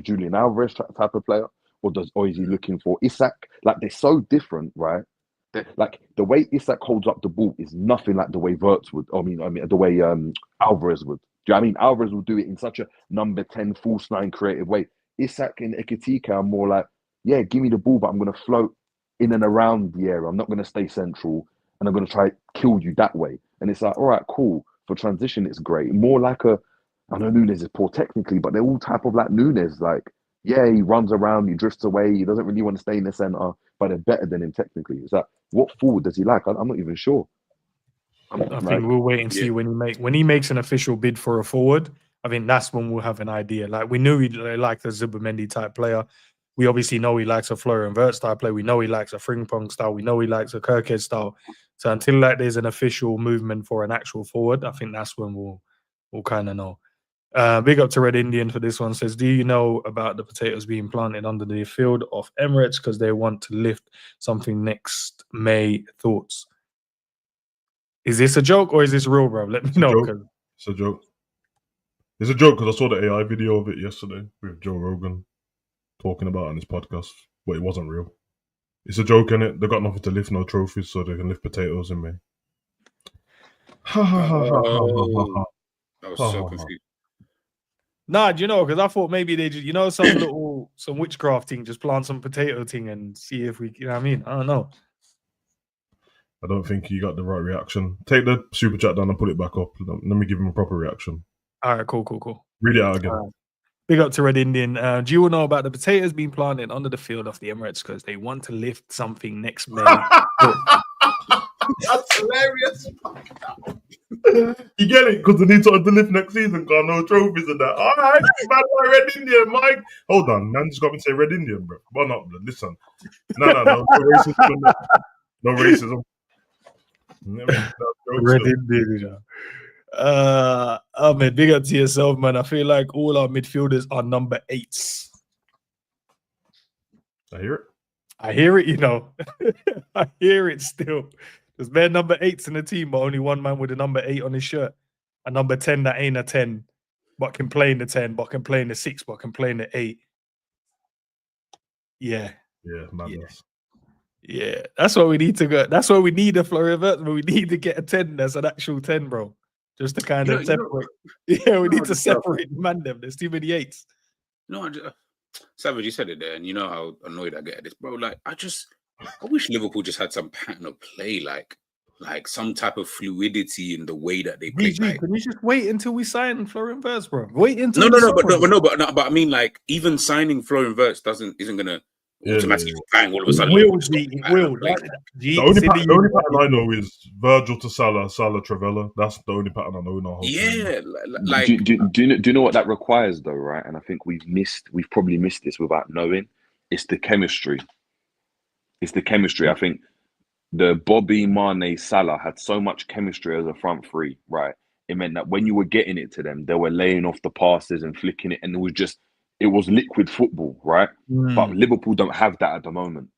Julian Alvarez type of player, or is he looking for Isak? Like, they're so different, right? Like, the way Isak holds up the ball is nothing like the way Wirtz would. I mean, the way Alvarez would. Do you know what I mean? Alvarez will do it in such a number 10 false 9 creative way. Isak and Ekitike are more like, yeah, give me the ball, but I'm going to float in and around the area. I'm not going to stay central, and I'm going to try to kill you that way. And it's like, all right, cool. For transition, it's great. More like I know Nunes is poor technically, but they're all type of like Nunes. Like, yeah, he runs around, he drifts away, he doesn't really want to stay in the centre, but they're better than him technically. Is that, what forward does he like? I'm not even sure. I think we'll wait and see when he makes an official bid for a forward. I think that's when we'll have an idea. Like we knew he liked a Zubimendi type player. We obviously know he likes a Florian Wirtz style play. We know he likes a Frimpong style. We know he likes a Kirkhead style. So until like there's an official movement for an actual forward, I think that's when we'll kind of know. Big up to Red Indian for this one. Says, do you know about the potatoes being planted under the field of Emirates because they want to lift something next May? Thoughts? Is this a joke or is this real, bro? Let me know. It's a joke. It's a joke because I saw the AI video of it yesterday with Joe Rogan talking about it on his podcast, but it wasn't real. It's a joke, innit? They got nothing to lift, no trophies, so they can lift potatoes in May. I was so confused. Nah, do you know? Because I thought maybe they just, some witchcraft thing, just plant some potato thing and see if we, you know what I mean? I don't know. I don't think you got the right reaction. Take the super chat down and put it back up. Let me give him a proper reaction. All right, cool. Read it out again. Big up to Red Indian. Do you know about the potatoes being planted under the field of the Emirates because they want to lift something next May? That's hilarious. You get it? Because they need something to lift next season. Got no trophies and that. All right, man, Red Indian, Mike. Hold on, man. Just got me to say Red Indian, bro. But not, listen. No racism. No racism. Red Indian. Ahmed, big up to yourself, man. I feel like all our midfielders are number 8s. I hear it. I hear it, you know. I hear it still. There's bare number 8s in the team, but only one man with a number 8 on his shirt. A number 10 that ain't a 10, but can play in the 10, but can play in the 6, but can play in the 8. Yeah. Yeah, madness. Yeah. That's what we need to go. That's what we need a Florian Wirtz, but we need to get a 10 that's an actual 10, bro. Just to kind of separate. Yeah, we need to separate the man them. There's too many 8s. No, Savage, you said it there, and you know how annoyed I get at this, bro. Like, I wish Liverpool just had some pattern of play, like some type of fluidity in the way that they play. Can you just wait until we sign Florian Wirtz, bro? Wait until but I mean, like, even signing Florian Wirtz isn't gonna automatically bang all of a sudden. It will. The only pattern I know is Virgil to Salah, Salah Travella. That's the only pattern I know in our whole team. Like, do you know what that requires though, right? And I think we've probably missed this without knowing. It's the chemistry. I think the Bobby, Mane, Salah had so much chemistry as a front three, right? It meant that when you were getting it to them, they were laying off the passes and flicking it, and it was liquid football, right? But Liverpool don't have that at the moment.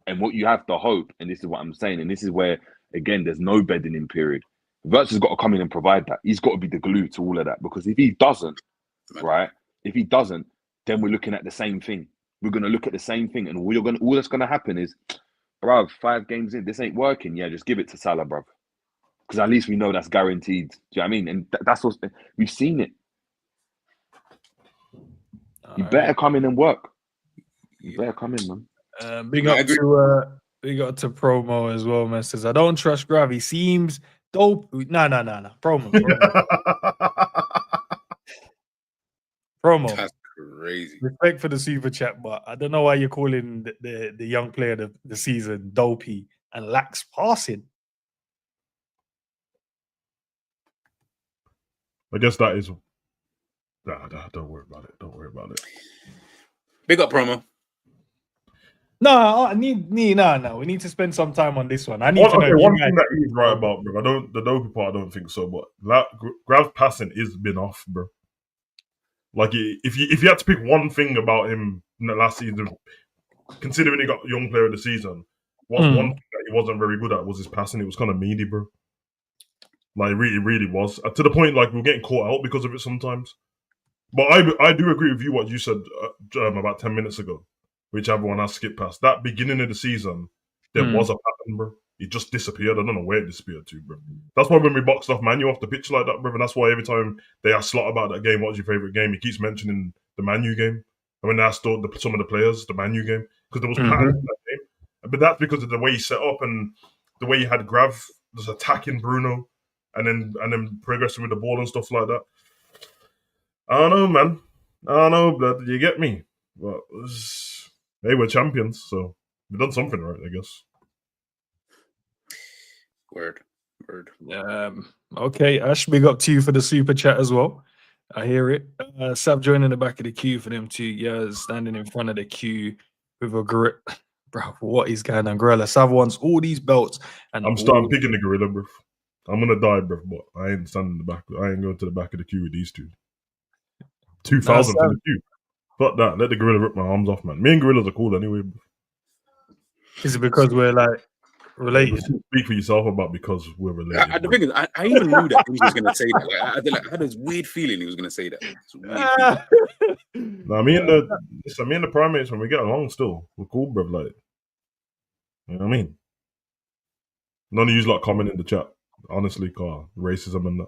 And what you have to hope, and this is what I'm saying, and this is where, again, there's no bedding in period. Wirtz has got to come in and provide that. He's got to be the glue to all of that. Because if he doesn't, right? If he doesn't, then we're looking at the same thing. We're going to look at the same thing. And all that's going to happen is, bruv, 5 games in, this ain't working. Yeah, just give it to Salah, bruv. Because at least we know that's guaranteed. Do you know what I mean? And that's what we've seen it. You better come in and work. You better come in, man. Big up to Promo as well, man. Says, I don't trust Grav. He seems dope. No. Promo. Promo. That's crazy. Respect for the super chat, but I don't know why you're calling the young player of the season dopey and lacks passing. I guess that is... Nah, don't worry about it. Big up, Promo. No, we need to spend some time on this one. I need to know one thing that he's right about, bro. The dopey part, I don't think so, but Grav's passing is been off, bro. Like, if you had to pick one thing about him in the last season, considering he got young player of the season, one thing that he wasn't very good at was his passing. It was kind of meaty, bro. Like, it really was. To the point, like, we're getting caught out because of it sometimes. But I do agree with you what you said about 10 minutes ago, which everyone has skipped past. That beginning of the season, there was a pattern, bro. It just disappeared. I don't know where it disappeared to, bro. That's why when we boxed off Manu off the pitch like that, bro, and that's why every time they ask Slot about that game, what's your favourite game, he keeps mentioning the Manu game. And when they asked some of the players, the Manu game, because there was patterns in that game. But that's because of the way he set up and the way he had Grav just attacking Bruno and then progressing with the ball and stuff like that. I don't know, man. I don't know, blood. You get me? Well, hey, we're champions, so we've done something right, I guess. Word. Okay, Ash, big up to you for the super chat as well. I hear it. Sav joining the back of the queue for them 2 years, standing in front of the queue with a gorilla. Bro, what is going on, gorilla? Sav wants all these belts, and I'm picking the gorilla, bro. I'm gonna die, bro, but I ain't standing in the back. I ain't going to the back of the queue with these two. 2,000 for the queue. Fuck that. Let the gorilla rip my arms off, man. Me and gorillas are cool anyway, bro. Is it because we're like related? Speak for yourself about because we're related. The thing is, I even knew that he was going to say that. Like, I had this weird feeling he was going to say that. Me and the primates, when we get along, still we're cool, bro. Like, you know what I mean? None of you like comment in the chat. Honestly, car racism and that.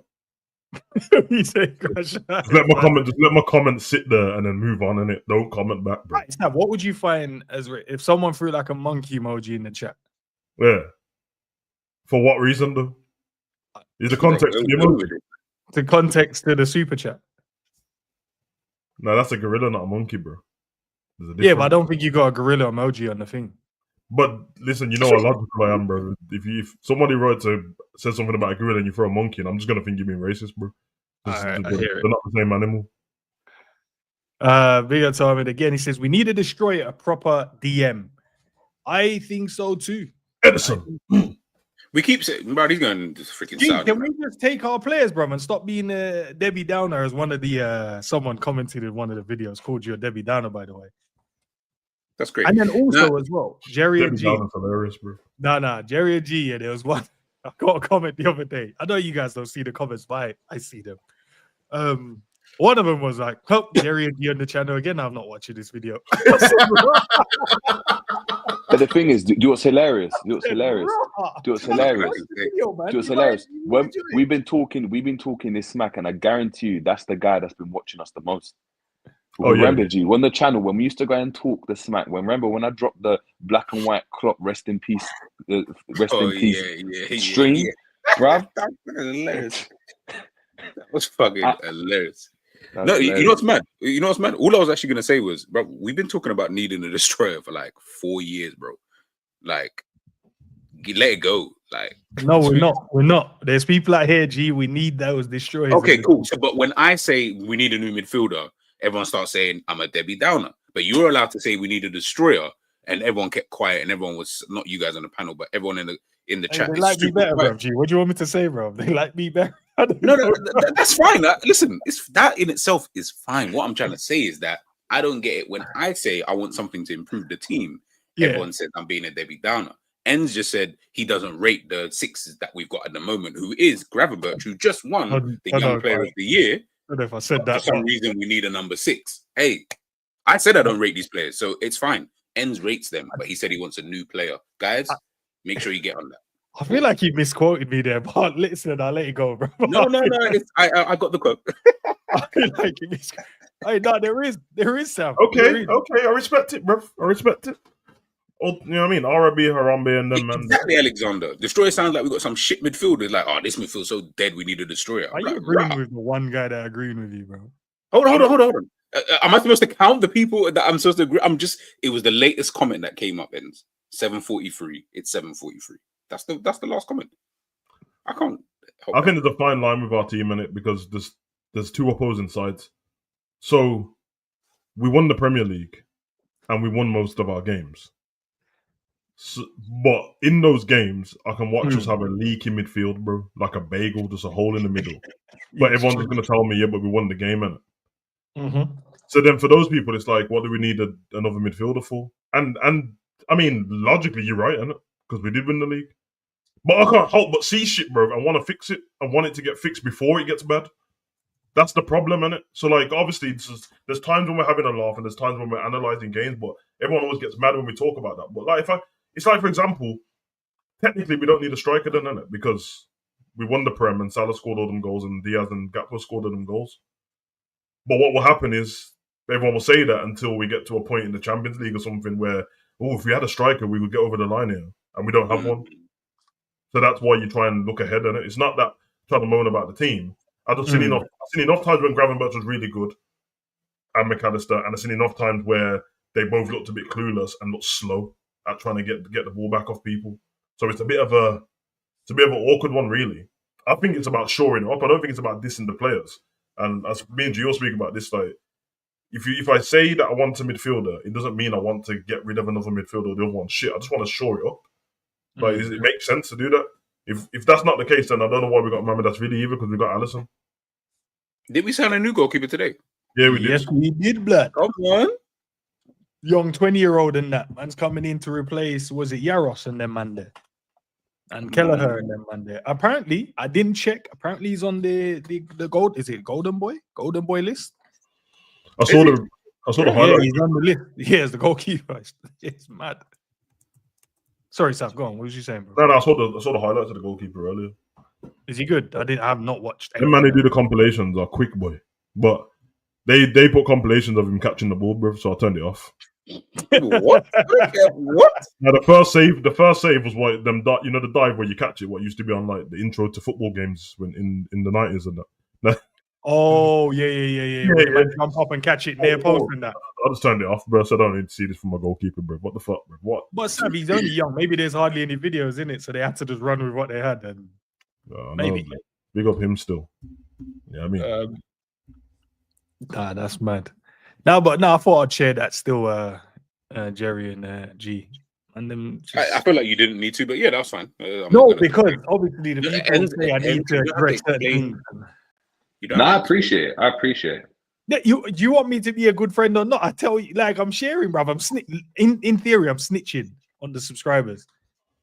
You say, gosh, just let my comment sit there and then move on, and it don't comment back, bro. Right, Sav, what would you find as if someone threw like a monkey emoji in the chat? Yeah. For what reason, though? Is the context to the emoji? The context to the super chat. No, that's a gorilla, not a monkey, bro. Yeah, but I don't think you got a gorilla emoji on the thing. But listen, you know how logical I am, bro. If somebody says something about a gorilla and you throw a monkey, and I'm just gonna think you're being racist, bro. They're not the same animal. Big up to Ahmed again. He says we need to destroy a proper DM. I think so too. Edison. We keep saying, bro, he's going to freaking Saudi. Can we just take our players, bro, and stop being Debbie Downer? As one of the someone commented in one of the videos, called you a Debbie Downer, by the way. That's great. And then also as well, Jerry and G. Hilarious, bro. No, Jerry and G. Yeah, there was one. I got a comment the other day. I know you guys don't see the comments, but I see them. One of them was like, "Oh, Jerry and G on the channel again." I'm not watching this video. But the thing is, do what's hilarious. Do what's hilarious. When we've been talking this smack, and I guarantee you, that's the guy that's been watching us the most. Remember, G, on the channel when we used to go and talk the smack. Remember when I dropped the black and white clock, rest in peace, stream, bruv? That was hilarious. That was fucking hilarious. No, you know what's mad? You know what's mad? All I was actually gonna say was, bro, we've been talking about needing a destroyer for like 4 years, bro. Like, let it go. Like, no, we're not. There's people out here, G. We need those destroyers. Okay, cool. So, but when I say we need a new midfielder, everyone starts saying I'm a Debbie Downer. But you're allowed to say we need a destroyer, and everyone kept quiet, and everyone was not you guys on the panel, but everyone in the chat. They like me better, bro. G, what do you want me to say, bro? They like me better. No, that's fine. Listen, that in itself is fine. What I'm trying to say is that I don't get it when I say I want something to improve the team. Yeah. Everyone says I'm being a Debbie Downer. Enz just said he doesn't rate the sixes that we've got at the moment, who is Gravenberch, who just won the Young Player of the Year. I don't know if I said that. For some reason, we need a number 6. Hey, I said I don't rate these players, so it's fine. Enz rates them, but he said he wants a new player. Guys, make sure you get on that. I feel like you misquoted me there, but listen, I'll let it go, bro. No. I got the quote. I feel like you misquoted. Hey, no, there is Sam. Okay, I respect it, bro. I respect it. You know what I mean? Arabi, Harambe, and them, man. Exactly, Alexander. Destroyer sounds like we got some shit midfielders. Like, oh, this midfield's so dead, we need a destroyer. Are you agreeing with the one guy that agreeing with you, bro? Hold on. Am I supposed to count the people that I'm supposed to agree? It was the latest comment that came up, and 7:43. It's 7:43. That's the last comment. I think there's a fine line with our team in it because there's two opposing sides. So we won the Premier League and we won most of our games. So, but in those games, I can watch us have a leak in midfield, bro, like a bagel, just a hole in the middle. But everyone's just going to tell me, yeah, but we won the game, innit? Mm-hmm. So then for those people, it's like, what do we need another midfielder for? And I mean, logically, you're right, innit? Because we did win the league. But I can't help but see shit, bro. I want to fix it. I want it to get fixed before it gets bad. That's the problem, innit? So, like, obviously, there's times when we're having a laugh and there's times when we're analysing games, but everyone always gets mad when we talk about that. But, like, it's like, for example, technically we don't need a striker then, innit? Because we won the Prem and Salah scored all them goals and Diaz and Gakpo scored all them goals. But what will happen is everyone will say that until we get to a point in the Champions League or something where, if we had a striker, we would get over the line here. And we don't have one. So that's why you try and look ahead, innit? It's not that trying to moan about the team. I've seen enough times when Gravenberch was really good and McAllister, and I've seen enough times where they both looked a bit clueless and looked slow at trying to get the ball back off people. So it's a bit of an awkward one, really. I think it's about shoring up. I don't think it's about dissing the players. And as me and Gio speak about this, like, if I say that I want a midfielder, it doesn't mean I want to get rid of another midfielder. The other one, shit. I just want to shore it up. Like, does it make sense to do that? If that's not the case, then I don't know why we got Mamedashvili either, because we got Alisson. Did we sign a new goalkeeper today? Yeah, we did. Yes, we did, blood. Come on. Young 20-year-old and that man's coming in to replace, was it Yaros and them man there? And Kelleher and them man there. Apparently, I didn't check. Apparently, he's on the gold. Is it Golden Boy list? I saw the highlight. Yeah, he's on the list. Yeah, it's the goalkeeper. It's mad. Sorry, Saf, go on. What was you saying, bro? No, I saw the highlights of the goalkeeper earlier. Is he good? I have not watched. The man who do the compilations are quick boy, but they put compilations of him catching the ball, bro. So I turned it off. What? What? Now the first save was what them the dive where you catch it. What used to be on like the intro to football games when in the 90s and that. Oh yeah. Where the man jump up and catch it near post and that. I just turned it off, bro. So I don't need to see this from my goalkeeper, bro. What the fuck, bro? What? But Sam, he's only young. Maybe there's hardly any videos in it, so they had to just run with what they had. And maybe big up him still. Yeah, I mean, nah, that's mad. I thought I'd share that still, Jerry and G. And then I feel like you didn't need to, but yeah, that's fine. Because obviously the people say I need to address certain things. I appreciate it. Yeah, do you want me to be a good friend or not? I tell you, like, I'm sharing, bruv. In theory, I'm snitching on the subscribers.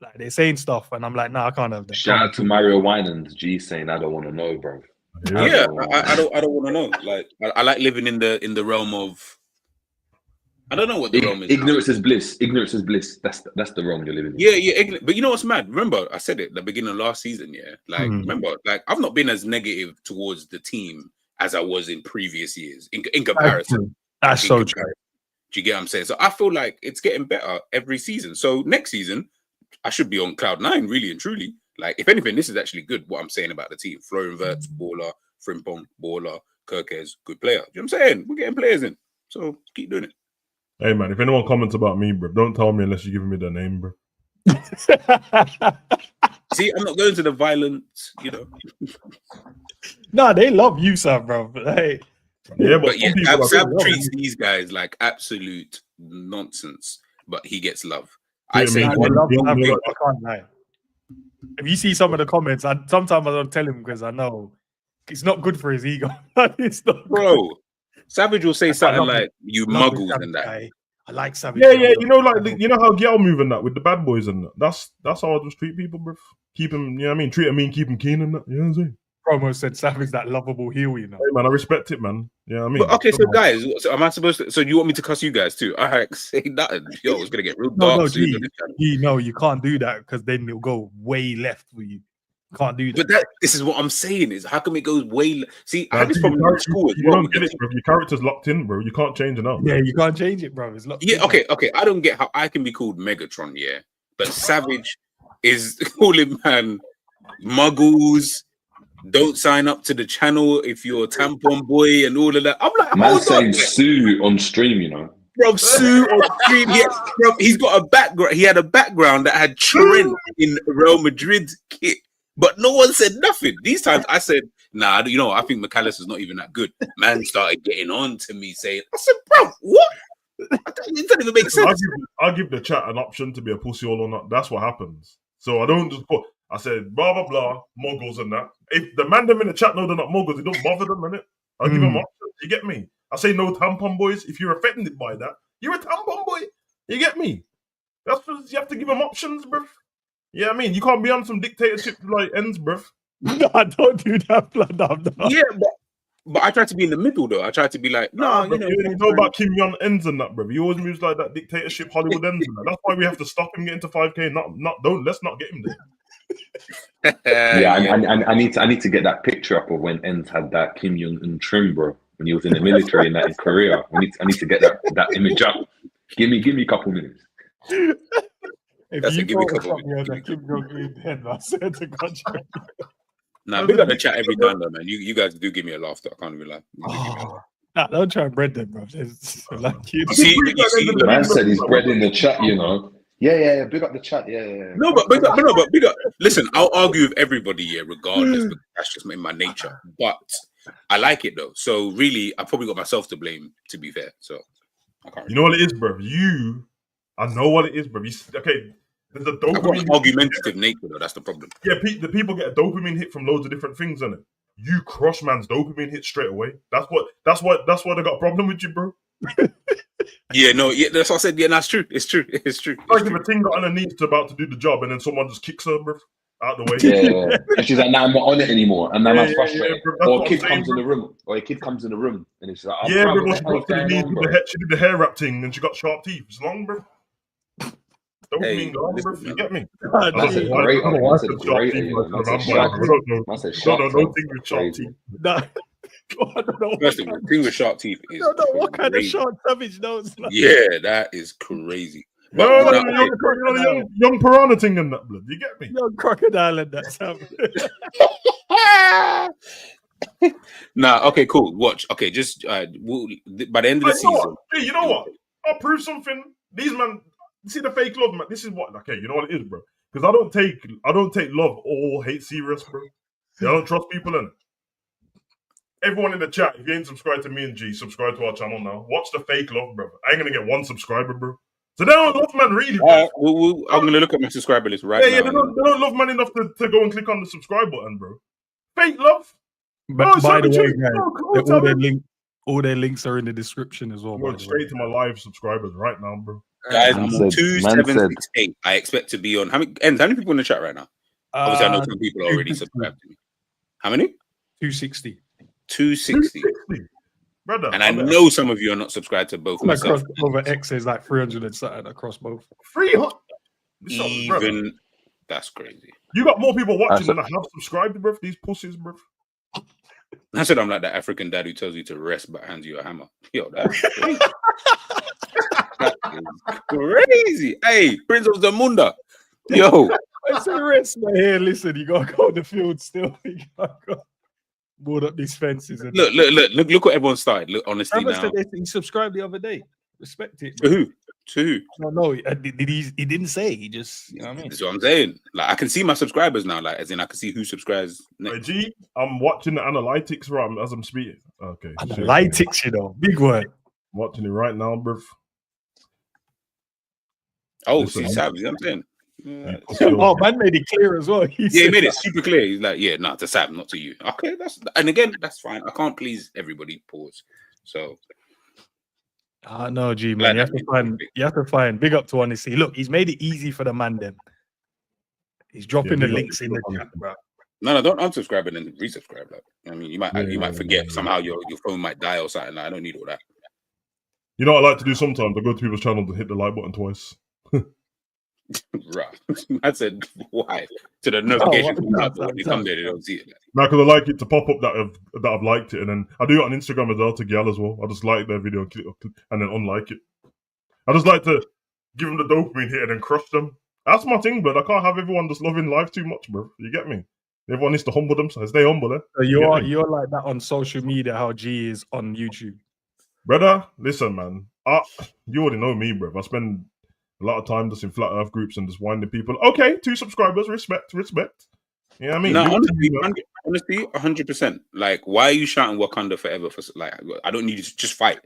Like, they're saying stuff, and I'm like, nah, I can't have that. Shout out to Mario Winans, G saying, I don't want to know, bro. Yeah, I don't want to know. Like, I like living in the realm of. I don't know what the realm is. Ignorance is bliss. Ignorance is bliss. That's the realm you're living in. Yeah. But you know what's mad? Remember, I said it at the beginning of last season. Yeah, like remember, like I've not been as negative towards the team as I was in previous years in comparison. That's so true. Do you get what I'm saying? So I feel like it's getting better every season. So next season, I should be on cloud 9, really and truly. Like, if anything, this is actually good, what I'm saying about the team. Florian Wirtz, baller. Frimpong, baller. Kirkes, good player. Do you know what I'm saying? We're getting players in. So keep doing it. Hey, man, if anyone comments about me, bro, don't tell me unless you're giving me their name, bro. See, I'm not going to the violent, Nah, they love you, Sam, bro. Hey. Yeah, but Sam treats these guys like absolute nonsense, but he gets love. I say, I can't lie. If you see some of the comments, sometimes I don't tell him because I know it's not good for his ego. It's not, bro. Savage will say something like, "You muggles" and that. I like Savage. Yeah. You know, like you know how Gyal moving that with the bad boys and that. That's how I just treat people, bro. Keep him, you know what I mean? Treat him mean, keep him keen and that. You know what I'm saying? Promo said Savage that lovable heel, you know. Hey, man, I respect it, man. You know what I mean? But, okay, so guys, am I supposed to? So you want me to cuss you guys too? All right, say nothing. Yo, it's gonna get real dark soon. No, you can't do that because then it'll go way left for you. Can't do that. But this is what I'm saying is how come it goes way See, I had this problem in school as you well. Don't get it, bro. Your character's locked in, bro. You can't change it now. Yeah, you can't change it, bro. It's locked in. Okay. I don't get how I can be called Megatron, yeah. But Savage is calling man muggles. Don't sign up to the channel if you're a tampon boy and all of that. I'm like, man saying Sue on stream, you know. Bro, Sue on stream. He's got a background. He had a background that had Trent in Real Madrid kit. But no one said nothing. These times I said, nah, I think McAllister's not even that good. Man started getting on to me saying, I said, bro, what? It doesn't even make sense. I'll give the chat an option to be a pussy or not. That's what happens. So I don't just put, I said, blah, blah, blah, muggles and that. If the man them in the chat know they're not muggles, it don't bother them, innit? I'll give them options. You get me? I say no tampon boys. If you're offended by that, you're a tampon boy. You get me? That's what you have to give them options, bro. Yeah, I mean, you can't be on some dictatorship like ends, bruv. No, don't do that, blood. No. Yeah, but I try to be in the middle, though. I try to be like, no, you know about Kim Jong ends and that, bruv. He always moves like that dictatorship Hollywood ends and that. That's why we have to stop him getting to 5K. Let's not get him there. I need to get that picture up of when Ends had that Kim Jong Un trim, bro. When he was in the military and that in Korea. I need to get that image up. Give me a couple minutes. If that's you give me a couple Nah, we got to chat every time though, man. You guys do give me a laughter. I can't even lie. Nah, don't try and bread them, bro. Like you see, the man said he's bread in the chat, you know. Yeah. Big up the chat. Yeah. No, but big up. Listen, I'll argue with everybody here, regardless. Because that's just in my nature. But I like it though. So really, I probably got myself to blame. To be fair, so I can't. You know what it is, bro. I know what it is, bro. Okay, there's a dopamine. I've got an argumentative nature though. That's the problem. Yeah, the people get a dopamine hit from loads of different things, innit? You crush man's dopamine hit straight away. That's why they got a problem with you, bro. Yeah, no, yeah, that's what I said. Yeah, that's true. It's true. It's true. Like if a thing got underneath to about to do the job, and then someone just kicks her, bro, out the way. Yeah, and she's like, "Nah, I'm not on it anymore," and then I'm frustrated. Bro, or a kid comes in the room, and it's like, "Yeah, bro, she got to the knees with the head. She did the hair wrap thing, and she got sharp teeth. It's long, bro." Dopamine gone, bro. You get me? I said great. I said great. I said sharp teeth. No thing with sharp teeth. I don't know. First thing, the thing with sharp teeth is what kind of short savage nose. Yeah, that is crazy. No, young piranha thing in that blood. You get me? Young crocodile and that sound. Nah, okay, cool. Watch. Okay, just by the end of the season. Hey, you know what? I'll prove something. These man, see the fake love, man. This is what. Okay, you know what it is, bro. Because I don't take love or hate serious, bro. I don't trust people in it. Everyone in the chat, if you ain't subscribed to me and G, subscribe to our channel now. Watch the fake love, bro. I ain't gonna get one subscriber, bro. So they don't love man really. I'm gonna look at my subscriber list right now. Yeah, they don't love man enough to go and click on the subscribe button, bro. Fake love. But by the way, guys, all their links are in the description as well. I'm going straight to my live subscribers right now, bro. Guys, I'm 2768. I expect to be on. How many people in the chat right now? Obviously, I know some people are already subscribed to me. How many? 260. 260. Brother, and I know some of you are not subscribed to both. Myself. Over X is like 300 and something across both. 300? Even that's crazy. You got more people watching than I have subscribed, bro. These pussies, bro. I said I'm like that African dad who tells you to rest but hands you a hammer. Yo, that's crazy. That is crazy. Hey, Prince of Zamunda. Yo. I said rest, man. Here, listen, you gotta go on the field still. You gotta go board up these fences. And look what everyone started. Look, honestly, now. He subscribed the other day. Respect it. To who? No, he didn't say. He just, you know what I mean? That's what I'm saying. Like, I can see my subscribers now. Like, as in, I can see who subscribes next. G, I'm watching the analytics as I'm speaking. Okay. Analytics, you know, big word. I'm watching it right now, bro. Oh, see, Sav, you know what I'm saying? Oh, man made it clear as well. He made it super clear. He's like, yeah, to Sam, not to you. Okay, that's fine. I can't please everybody. Pause. So, no, G man, you have to find. Big up to Honesty. Look, he's made it easy for the man. Then he's dropping the links in the chat, bro. No, don't unsubscribe and then resubscribe. Like, I mean, you might forget somehow your phone might die or something. Like, I don't need all that. You know what I like to do sometimes? I go to people's channel to hit the like button twice. Right. I said why to the notification when you come there, they don't see it. No, because I like it to pop up that I've liked it, and then I do it on Instagram as well to Gyal as well. I just like their video and then unlike it. I just like to give them the dopamine hit and then crush them. That's my thing, but I can't have everyone just loving life too much, bro. You get me? Everyone needs to humble themselves. Stay humble, eh? So you're like that on social media, how G is on YouTube. Brother, listen, man. You already know me, bro. I spend a lot of time just in flat earth groups and just winding people. Okay, 2 subscribers, respect. You know what I mean? No, honestly, 100%. Like, why are you shouting Wakanda forever? I don't need you to just fight.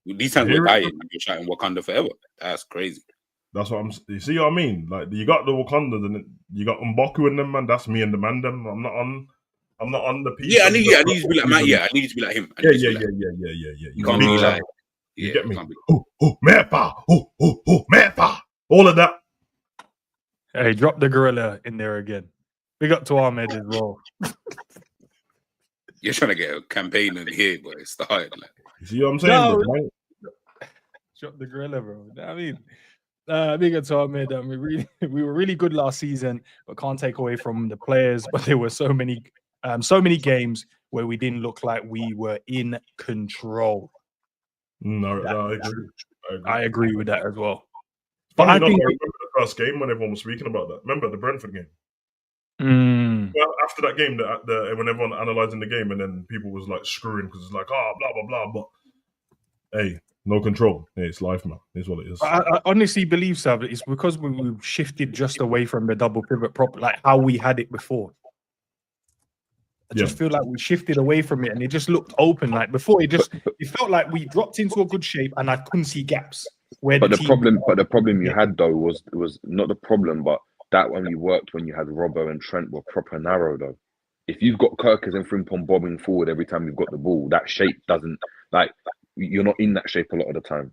These times we're dying, you're shouting Wakanda forever. That's crazy. That's what you see what I mean? Like, you got the Wakanda, and you got M'Baku in them, man. That's me and the man, them. I'm not on the piece. Yeah, I need you to be like Matt. Yeah, I need you to be like him. Yeah. You can't be like. You get me? Mepa! Mepa! All of that. Hey, drop the gorilla in there again. Big up to Ahmed as well. You're trying to get a campaign in here, but it started. Like. You see what I'm saying, bro? Drop the gorilla, bro. I mean, big up to Ahmed. We were really good last season, but can't take away from the players. But there were so many games where we didn't look like we were in control. I agree with that as well. But I think I remember the first game when everyone was speaking about that. Remember the Brentford game? Well, after that game, when everyone analysing the game, and then people was like screwing because it's like, blah blah blah. But hey, no control. Hey, it's life, man. It's what it is. I honestly believe, Sav, it's because we shifted just away from the double pivot prop, like how we had it before. I just feel like we shifted away from it, and it just looked open. Like before, it felt like we dropped into a good shape, and I couldn't see gaps. But the problem you had though was not the problem, but that only worked when you had Robbo and Trent were proper narrow though. If you've got Kirkers and Frimpong bobbing forward every time you've got the ball, that shape doesn't, like, you're not in that shape a lot of the time.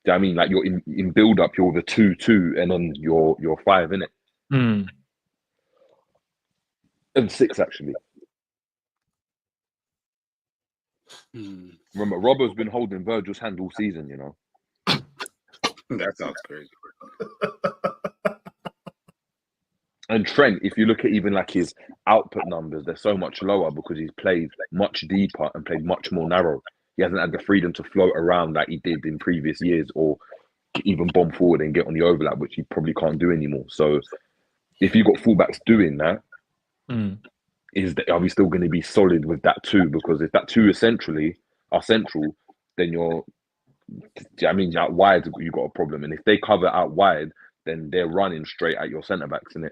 Do you know what I mean? Like, you're in build up, you're the 2-2, and then you're 5 in it. And 6 actually. Remember, Robbo's been holding Virgil's hand all season, you know. That sounds crazy. And Trent, if you look at even like his output numbers, they're so much lower because he's played much deeper and played much more narrow. He hasn't had the freedom to float around like he did in previous years, or even bomb forward and get on the overlap, which he probably can't do anymore. So if you've got fullbacks doing that, are we still going to be solid with that 2? Because if that 2 is central, then you're, I mean, out wide, you've got a problem. And if they cover out wide, then they're running straight at your centre-backs, innit?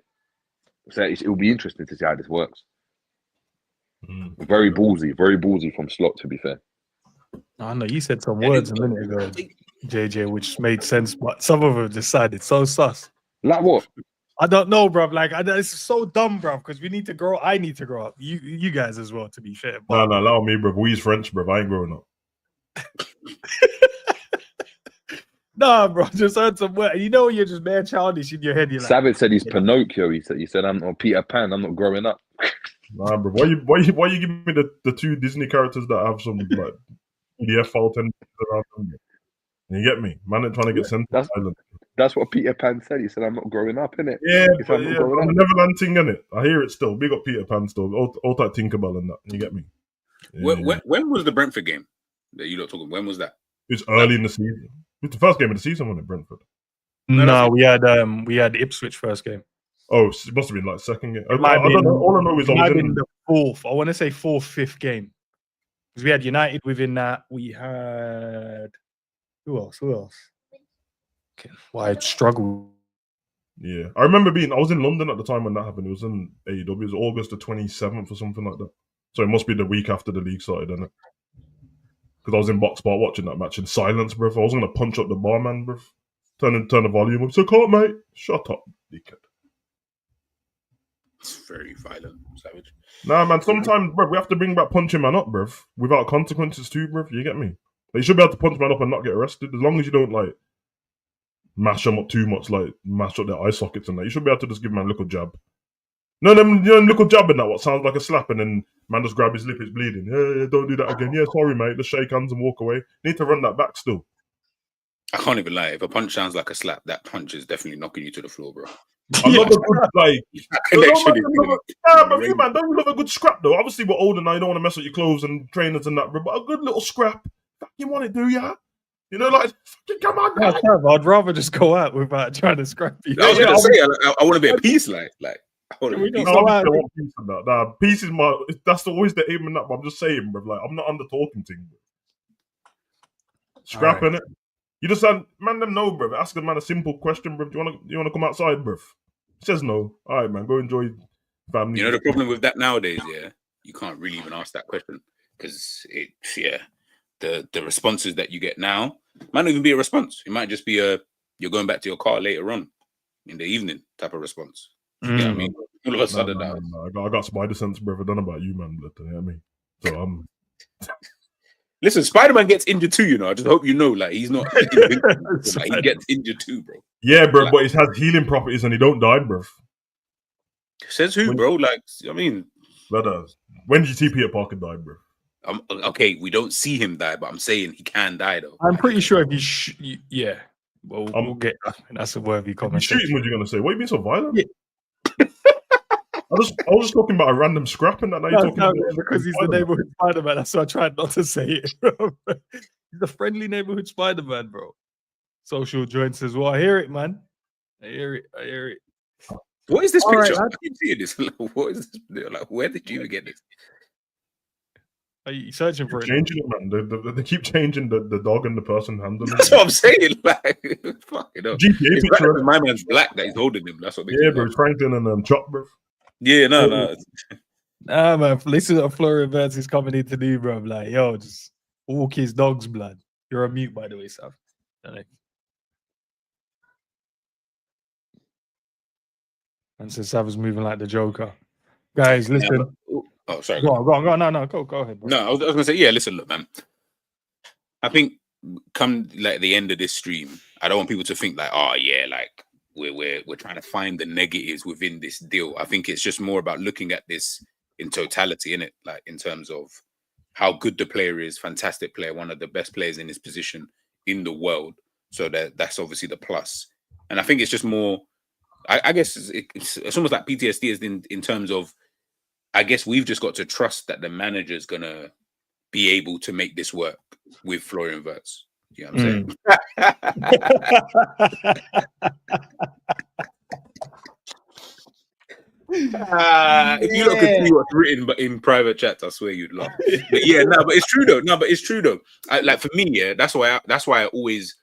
So it will be interesting to see how this works. Very ballsy from Slot, to be fair. I know you said some words a minute ago, JJ, which made sense, but some of them decided so sus. Like what? I don't know, bruv. Like, it's so dumb, bruv, because we need to grow. I need to grow up. You guys as well, to be fair. But... No, allow me, bruv. We's French, bruv. I ain't growing up. Nah, bro, just heard some word. You know, you're just bare childish in your head. You're like, Savage said he's Pinocchio. He said I'm not Peter Pan. I'm not growing up. Nah, bro. Why you giving me the 2 Disney characters that have some like PDF file tendencies around them? You get me? Man ain't trying to get sent to Ireland. That's what Peter Pan said. He said I'm not growing up, innit? Yeah, I'm a Neverland thing, innit? I hear it still. Big up Peter Pan still. All that Tinkerbell and that. You get me? Yeah. When was the Brentford game that you lot talking? When was that? It's early in the season. It's the first game of the season, wasn't it, Brentford? No, we had Ipswich first game. Oh, it must have been like second game. I don't know. All I know is it might have been the 4th. I want to say 4th, 5th game. Because we had United within that. We had who else? Okay. Why I struggled. Yeah, I remember I was in London at the time when that happened. It was in AEW. It was August the 27th or something like that. So it must be the week after the league started, isn't it? Because I was in Box Bar watching that match in silence, bruv. I was going to punch up the barman, bruv. Turn the volume up. So, can't, mate. Shut up, dickhead. It's very violent, Savage. Nah, man. Sometimes, bruv, we have to bring back punching man up, bruv. Without consequences too, bruv. You get me? Like, you should be able to punch man up and not get arrested. As long as you don't, like, mash them up too much, like, mash up their eye sockets and that. You should be able to just give man a little jab. No, them little jabbing that what sounds like a slap, and then man just grab his lip, it's bleeding. Yeah, don't do that again. Yeah, sorry, mate. Just shake hands and walk away. Need to run that back still. I can't even lie. If a punch sounds like a slap, that punch is definitely knocking you to the floor, bro. I love a good, like... but you, man, don't you love a good scrap, though? Obviously, we're older now. You don't want to mess with your clothes and trainers and that, but a good little scrap. You want it, do ya? You know, like, fucking come on, guys. I'd rather just go out without trying to scrap you. I was going to say, I want a bit of peace, like... Peace is that's always the aim in that, but I'm just saying, bro. Like, I'm not under talking thing. Scrapping it. You just said, man, them no, bro. Ask a man a simple question, bro. Do you wanna come outside, bro? He says no. All right, man, go enjoy family. You know the problem with that nowadays, yeah? You can't really even ask that question. Because the responses that you get now might not even be a response. It might just be you're going back to your car later on in the evening type of response. You know what I mean? All of a sudden, I got spider sense, bro. I don't know about you, man. But, you know what I mean? So Listen, Spider-Man gets injured too, you know. I just hope you know, like, he's not invincible. Like, he gets injured too, bro. Yeah, bro, like, but it has healing properties and he don't die, bro. Says who, bro? Like, I mean... When did you see Peter Parker die, bro? Okay, we don't see him die, but I'm saying he can die, though. I'm pretty sure if you... Yeah. Well, we'll get... That's a worthy comment. Shoot him, what you going to say? Why are you being so violent? Yeah. I was just talking about a random scrap and that. Now you're talking about because he's the neighborhood Spider-Man. That's why I tried not to say it, bro. He's the friendly neighborhood Spider-Man, bro. Social joints as well. I hear it, man. I hear it. What is this picture? How did you see this? What is this? Like, where did you even get this? Are you searching for it? Changing it, man. They keep changing the dog and the person handling. That's what I'm saying. Like, fuck it up. GTA picture. My man's black that he's holding him. That's what they bro. Franklin and Chop, bro. Yeah, no. Nah, man. Listen to what Florian Wirtz is coming in to do, bro. Like, yo, just walk his dog's blood. You're a mute, by the way, Sav. And so Sav is moving like the Joker. Guys, listen. Oh, sorry. Go on. No, go ahead. Bro. No, I was going to say, yeah, listen, look, man. I think come like the end of this stream, I don't want people to think like, oh, yeah, like we're trying to find the negatives within this deal. I think it's just more about looking at this in totality, innit? Like in terms of how good the player is, fantastic player, one of the best players in his position in the world. So that's obviously the plus. And I think it's just more, I guess it's almost like PTSD is in terms of, I guess we've just got to trust that the manager's going to be able to make this work with Florian Wirtz. You know what I'm saying? If you look at what's written but in private chats, I swear you'd laugh. But yeah, but it's true though. Like for me, yeah, that's why I always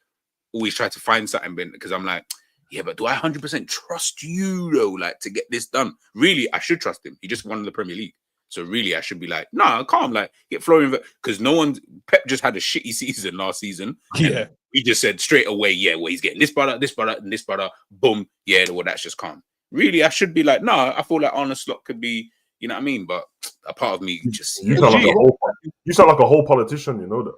try to find something, because I'm like, yeah, but do I 100% trust you though, like to get this done? Really, I should trust him. He just won the Premier League. So really, I should be like, nah, calm, like get Florian, because Pep just had a shitty season last season. Yeah, we just said straight away, yeah, well, he's getting this brother, and this brother, boom, yeah, well, that's just calm. Really, I should be like, no, I feel like Arne Slot could be, you know what I mean? But a part of me just you sound like a whole politician, you know that.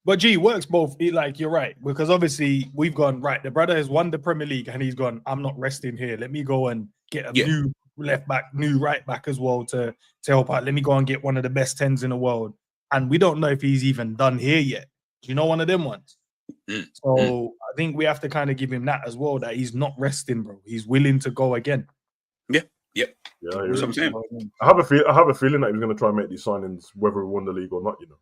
But G works both. Like you're right, because obviously we've gone right. The brother has won the Premier League, and he's gone, I'm not resting here. Let me go and get a new left back, new right back as well to help out. Let me go and get one of the best 10s in the world. And we don't know if he's even done here yet. Do you know one of them ones? So I think we have to kind of give him that as well, that he's not resting, bro. He's willing to go again. Yeah. Yeah, that's what I'm saying. I have a feeling that he's going to try and make these signings whether we won the league or not, you know.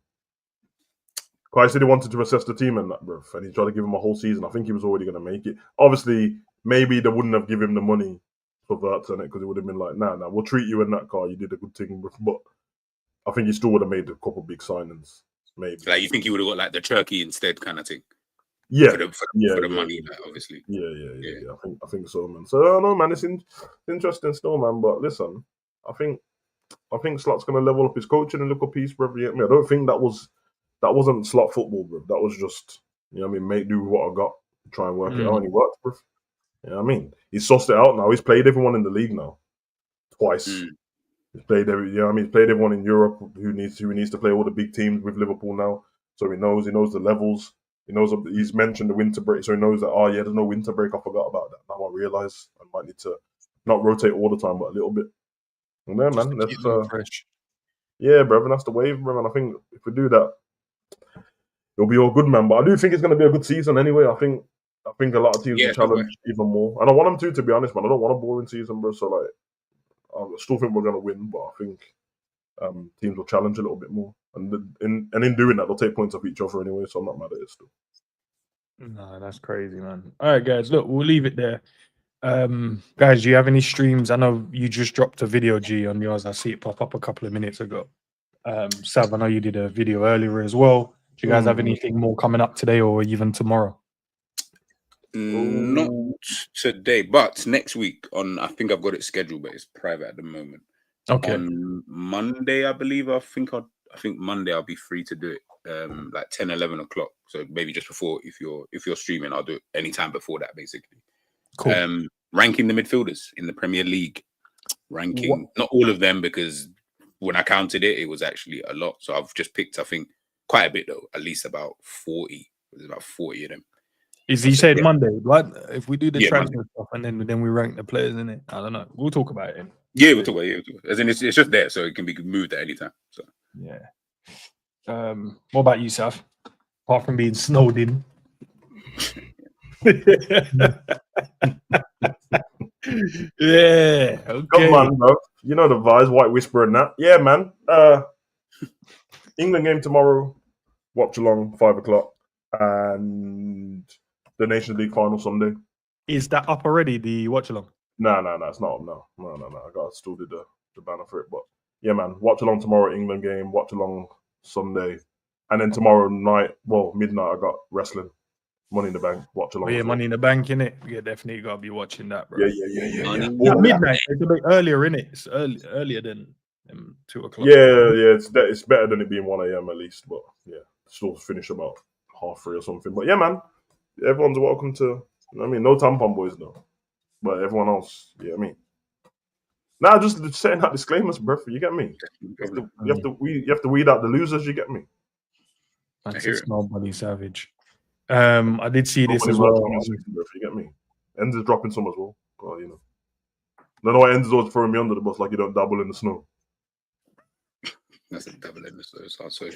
Quite said he wanted to assess the team and that, bro, and he tried to give him a whole season. I think he was already going to make it. Obviously, maybe they wouldn't have given him the money for Wirtz on it, because it would have been like, nah, we'll treat you in that car. You did a good thing, but I think he still would have made a couple big signings, maybe. Like you think he would have got like the turkey instead, kind of thing. Yeah, for the money, like, obviously. Yeah. I think so, man. So no, man, it's interesting still, man. But listen, I think Slot's going to level up his coaching and look a piece, bro. I don't think that wasn't Slot football, bro. That was just, you know what I mean, make do with what I got, try and work it out, and he worked, bro. You know what I mean? He's sussed it out now. He's played everyone in the league now, twice. He's played he's played everyone in Europe who needs to play all the big teams with Liverpool now. So he knows the levels. He's mentioned the winter break, so he knows that, oh yeah, there's no winter break. I forgot about that. Now I realise I might need to not rotate all the time, but a little bit. And then, man, that's yeah, bro, and that's the wave, bro. And I think if we do that, it'll be all good, man. But I do think it's going to be a good season anyway. I think a lot of teams will challenge even more, and I want them to be honest, man. I don't want a boring season, bro. So like, I still think we're going to win, but I think teams will challenge a little bit more, and in doing that, they'll take points off each other anyway. So I'm not mad at it still. No, that's crazy, man. All right, guys, look, we'll leave it there. Guys, do you have any streams? I know you just dropped a video, G, on yours. I see it pop up a couple of minutes ago. Sav, I know you did a video earlier as well. Do you guys have anything more coming up today or even tomorrow? Not today, but next week I think I've got it scheduled, but it's private at the moment. Okay. On Monday, I believe. I think Monday I'll be free to do it, like 10, 11 o'clock. So maybe just before, if you're streaming, I'll do it anytime before that, basically. Cool. Ranking the midfielders in the Premier League. Not all of them, because when I counted it, it was actually a lot. So I've just picked, I think, quite a bit though, at least about 40. There's about 40 of them. Is he said Monday? What if we do the transfer stuff and then we rank the players in it? I don't know. We'll talk about it. Yeah, we'll talk about it. As in, it's just there, so it can be moved at any time. So yeah. What about you, Sav? Apart from being snowed in. Yeah. Okay. Come on, bro. You know the vibes, White Whisper and that. Yeah, man. England game tomorrow. Watch along 5 o'clock, and the Nations League final Sunday. Is that up already? The watch along? No, it's not up now. No. I got still did the banner for it, but yeah, man. Watch along tomorrow, England game. Watch along Sunday, and then tomorrow night, midnight, I got wrestling. Money in the Bank. Watch along. Oh, yeah, Money in the Bank, innit? Yeah, definitely got to be watching that, bro. Yeah. At midnight. It's a bit earlier, innit? It's earlier than 2 o'clock. Yeah. It's better than it being 1 a.m. at least, but yeah, still finish about 3:30 or something. But yeah, man, everyone's welcome to. You know what I mean, no tampon boys though, but everyone else, yeah, I mean. Nah, just setting out disclaimers, bro. You get me? You have to weed out the losers. You get me? That's nobody savage. I did see this as well. You get me? Ends is dropping some as well. Well, you know. Don't know why Ends is always throwing me under the bus like you don't dabble in the snow. That's a double in the snow. It's hard so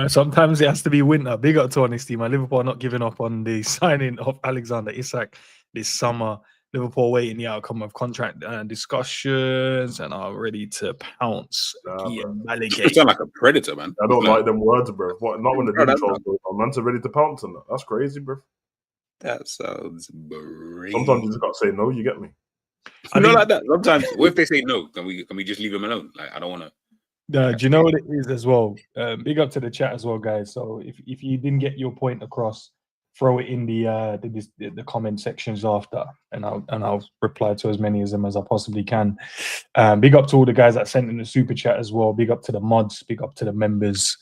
sometimes it has to be winter. Big up to honesty, man. Liverpool are not giving up on the signing of Alexander Isak this summer. Liverpool waiting the outcome of contract discussions and are ready to pounce. You sound like a predator, man. I don't like them words, bro. What? Not when the controls go on. Man's ready to pounce on that. That's crazy, bro. That sounds brave. Sometimes you just gotta say no. You get me? I know like that. Sometimes, what if they say no? Can we just leave them alone? Like I don't want to. Do you know what it is as well? Big up to the chat as well, guys. So if you didn't get your point across, throw it in the comment sections after, and I'll reply to as many of them as I possibly can. Big up to all the guys that sent in the super chat as well. Big up to the mods. Big up to the members.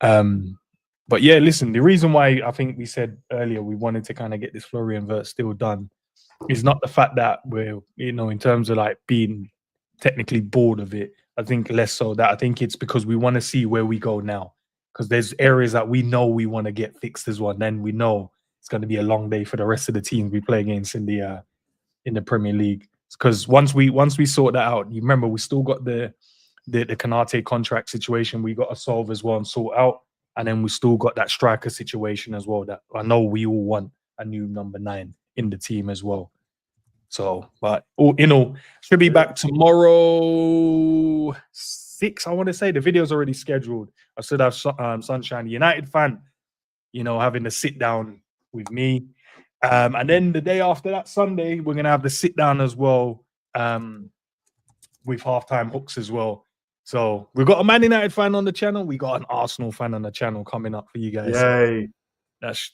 But yeah, listen. The reason why I think we said earlier we wanted to kind of get this Florian Wirtz still done is not the fact that we're, you know, in terms of like being technically bored of it. I think less so that I think it's because we want to see where we go now. Because there's areas that we know we want to get fixed as well. And then we know it's going to be a long day for the rest of the teams we play against in the Premier League. Because once we sort that out, you remember we still got the Kanate contract situation we got to solve as well and sort out. And then we still got that striker situation as well that I know we all want a new number 9 in the team as well. So, but in all, should be back tomorrow 6. I want to say the video's already scheduled. I should have Sunshine, the United fan, you know, having a sit down with me. And then the day after that, Sunday, we're going to have the sit down as well with halftime hooks as well. So we've got a Man United fan on the channel. We got an Arsenal fan on the channel coming up for you guys. Yay. That's...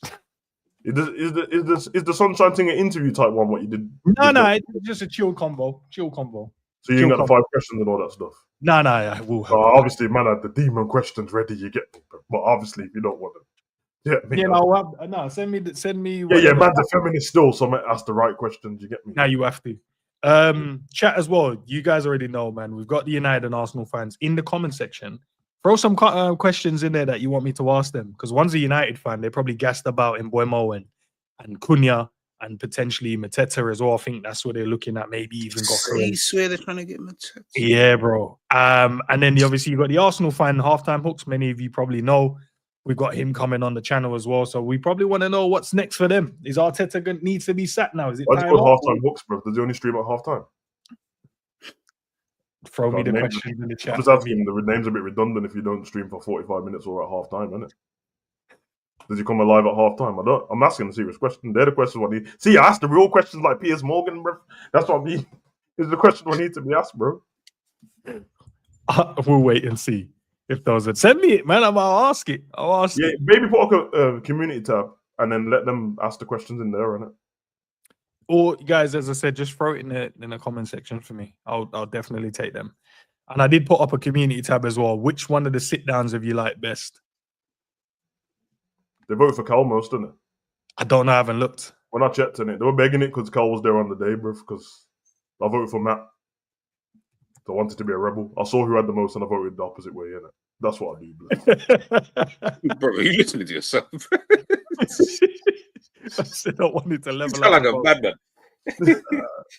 Is the Sunshine thing an interview type one? What you did? No, it's just a chill combo. So you ain't got the 5 questions and all that stuff. No, I will. Obviously, man, had the demon questions ready. You get me, but obviously, if you don't want them, no. Send me. Yeah, man's a feminist still, so I might ask the right questions. You get me? Now you have to. Chat as well. You guys already know, man. We've got the United and Arsenal fans in the comment section. Throw some questions in there that you want me to ask them, because one's a United fan. They probably gassed about Mbeumo and Cunha and potentially Mateta as well. I think that's what they're looking at. Maybe even I swear they're trying to get Mateta. Yeah, bro. And then obviously you got the Arsenal fan halftime hooks. Many of you probably know we've got him coming on the channel as well. So we probably want to know what's next for them. Is Arteta needs to be sat now? Is it? Why's it called halftime hooks, bro? Does he only stream at halftime? Throw me the questions in the chat. I'm just asking, the name's a bit redundant if you don't stream for 45 minutes or at half time, isn't it? Does he come alive at half time? I'm asking a serious question. They're the questions I need. See, I asked the real questions like Piers Morgan, bro. That's what I mean. Is the question I need to be asked, bro. We'll wait and see if those are. Send me it, man. I'll ask it. I'll ask it. Maybe put a community tab and then let them ask the questions in there, innit? Or guys, as I said, just throw it in the comment section for me. I'll definitely take them. And I did put up a community tab as well. Which one of the sit downs have you liked best? They voted for Cal most, didn't it? I don't know. I haven't looked. When I checked in it, they were begging it because Cal was there on the day, bro. Because I voted for Matt. I wanted to be a rebel. I saw who had the most, and I voted the opposite way, innit? That's what I do, bro. Are you listening to yourself? I still don't want it to level you sound like a madman.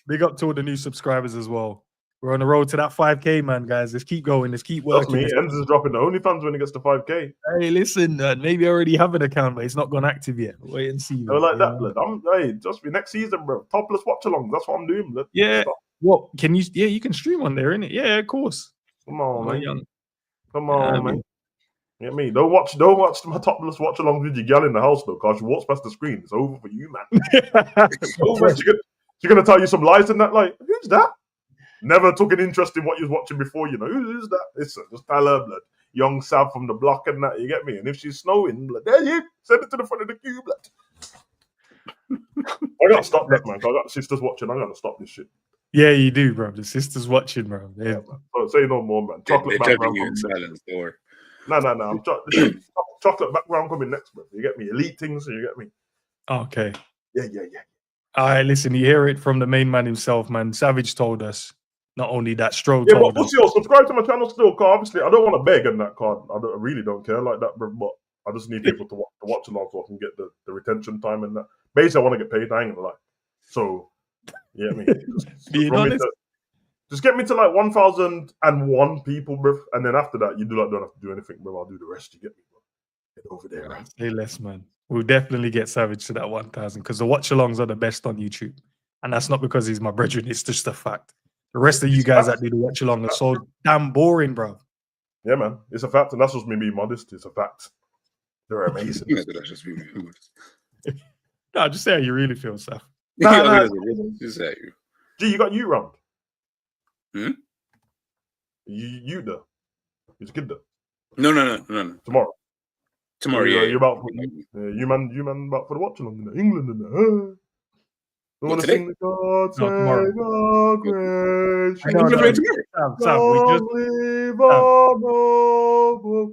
Big up to all the new subscribers as well. We're on the road to that 5K, man, guys. Let's keep going. Let's keep working. That's me. Enz is dropping the OnlyFans when he gets to 5K. Hey, listen, maybe I already have an account, but it's not gone active yet. Wait and see. I like that, blood. Just be next season, bro. Topless watch along. That's what I'm doing, blood. Yeah. What can you? Yeah, you can stream on there, innit? Yeah, of course. Come on, man. Come on, man. Get me. Don't watch my topless watch along with your gal in the house though, because she walks past the screen. It's over for you, man. It's over. She's gonna tell you some lies and that. Like, who's that? Never took an interest in what you was watching before. You know, who's that? Listen, just tell her, blood. young Sav from the block and that. You get me? And if she's snowing, like, there you send it to the front of the queue. Like. I gotta stop that, man. I got sisters watching. I gotta stop this shit. Yeah, you do, bro. The sisters watching, bro. Yeah, man. So say no more, man. Chocolate background coming next. No. Chocolate background coming next, bro. You get me? Elite things, so you get me? Okay. Yeah. All right, listen, you hear it from the main man himself, man. Savage told us. Not only that, Stroh Yeah, told but us. subscribe to my channel still, cause obviously I don't want to beg on that card. I really don't care like that, bro. But I just need people to watch along so I can get the retention time and that. Basically, I want to get paid. I ain't gonna lie. So, yeah, I mean, just get me to like 1,001 people, bro. And then after that, you don't have to do anything, bro. I'll do the rest. You get me, bro. Get over there, right? Say less, man. We'll definitely get Savage to that 1,000 because the watch-alongs are the best on YouTube. And that's not because he's my brethren. It's just a fact. The rest of you guys that do the watch-along are so damn boring, bro. Yeah, man. It's a fact. And that's just me being modest. It's a fact. They're amazing. That's just me being modest. No, just say how you really feel, Saf. Just say G, you got you round. Hmm? You though. It's good though. No. Tomorrow, yeah. You're about you man about for the watch along in England and that. I want to sing the God Save Our Creation.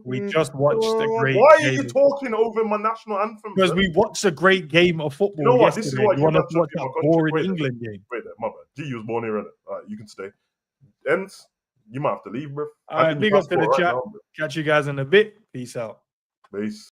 We just watched a great Why are game. you talking over my national anthem? Because we watched a great game of football. You know what? Yesterday. This is what you want to watch my a country. boring England game. Wait there, my bad. G, you was born here, innit? All right, you can stay. Ends, you might have to leave, bro. All right, big up to the chat. Catch you guys in a bit. Peace out. Peace.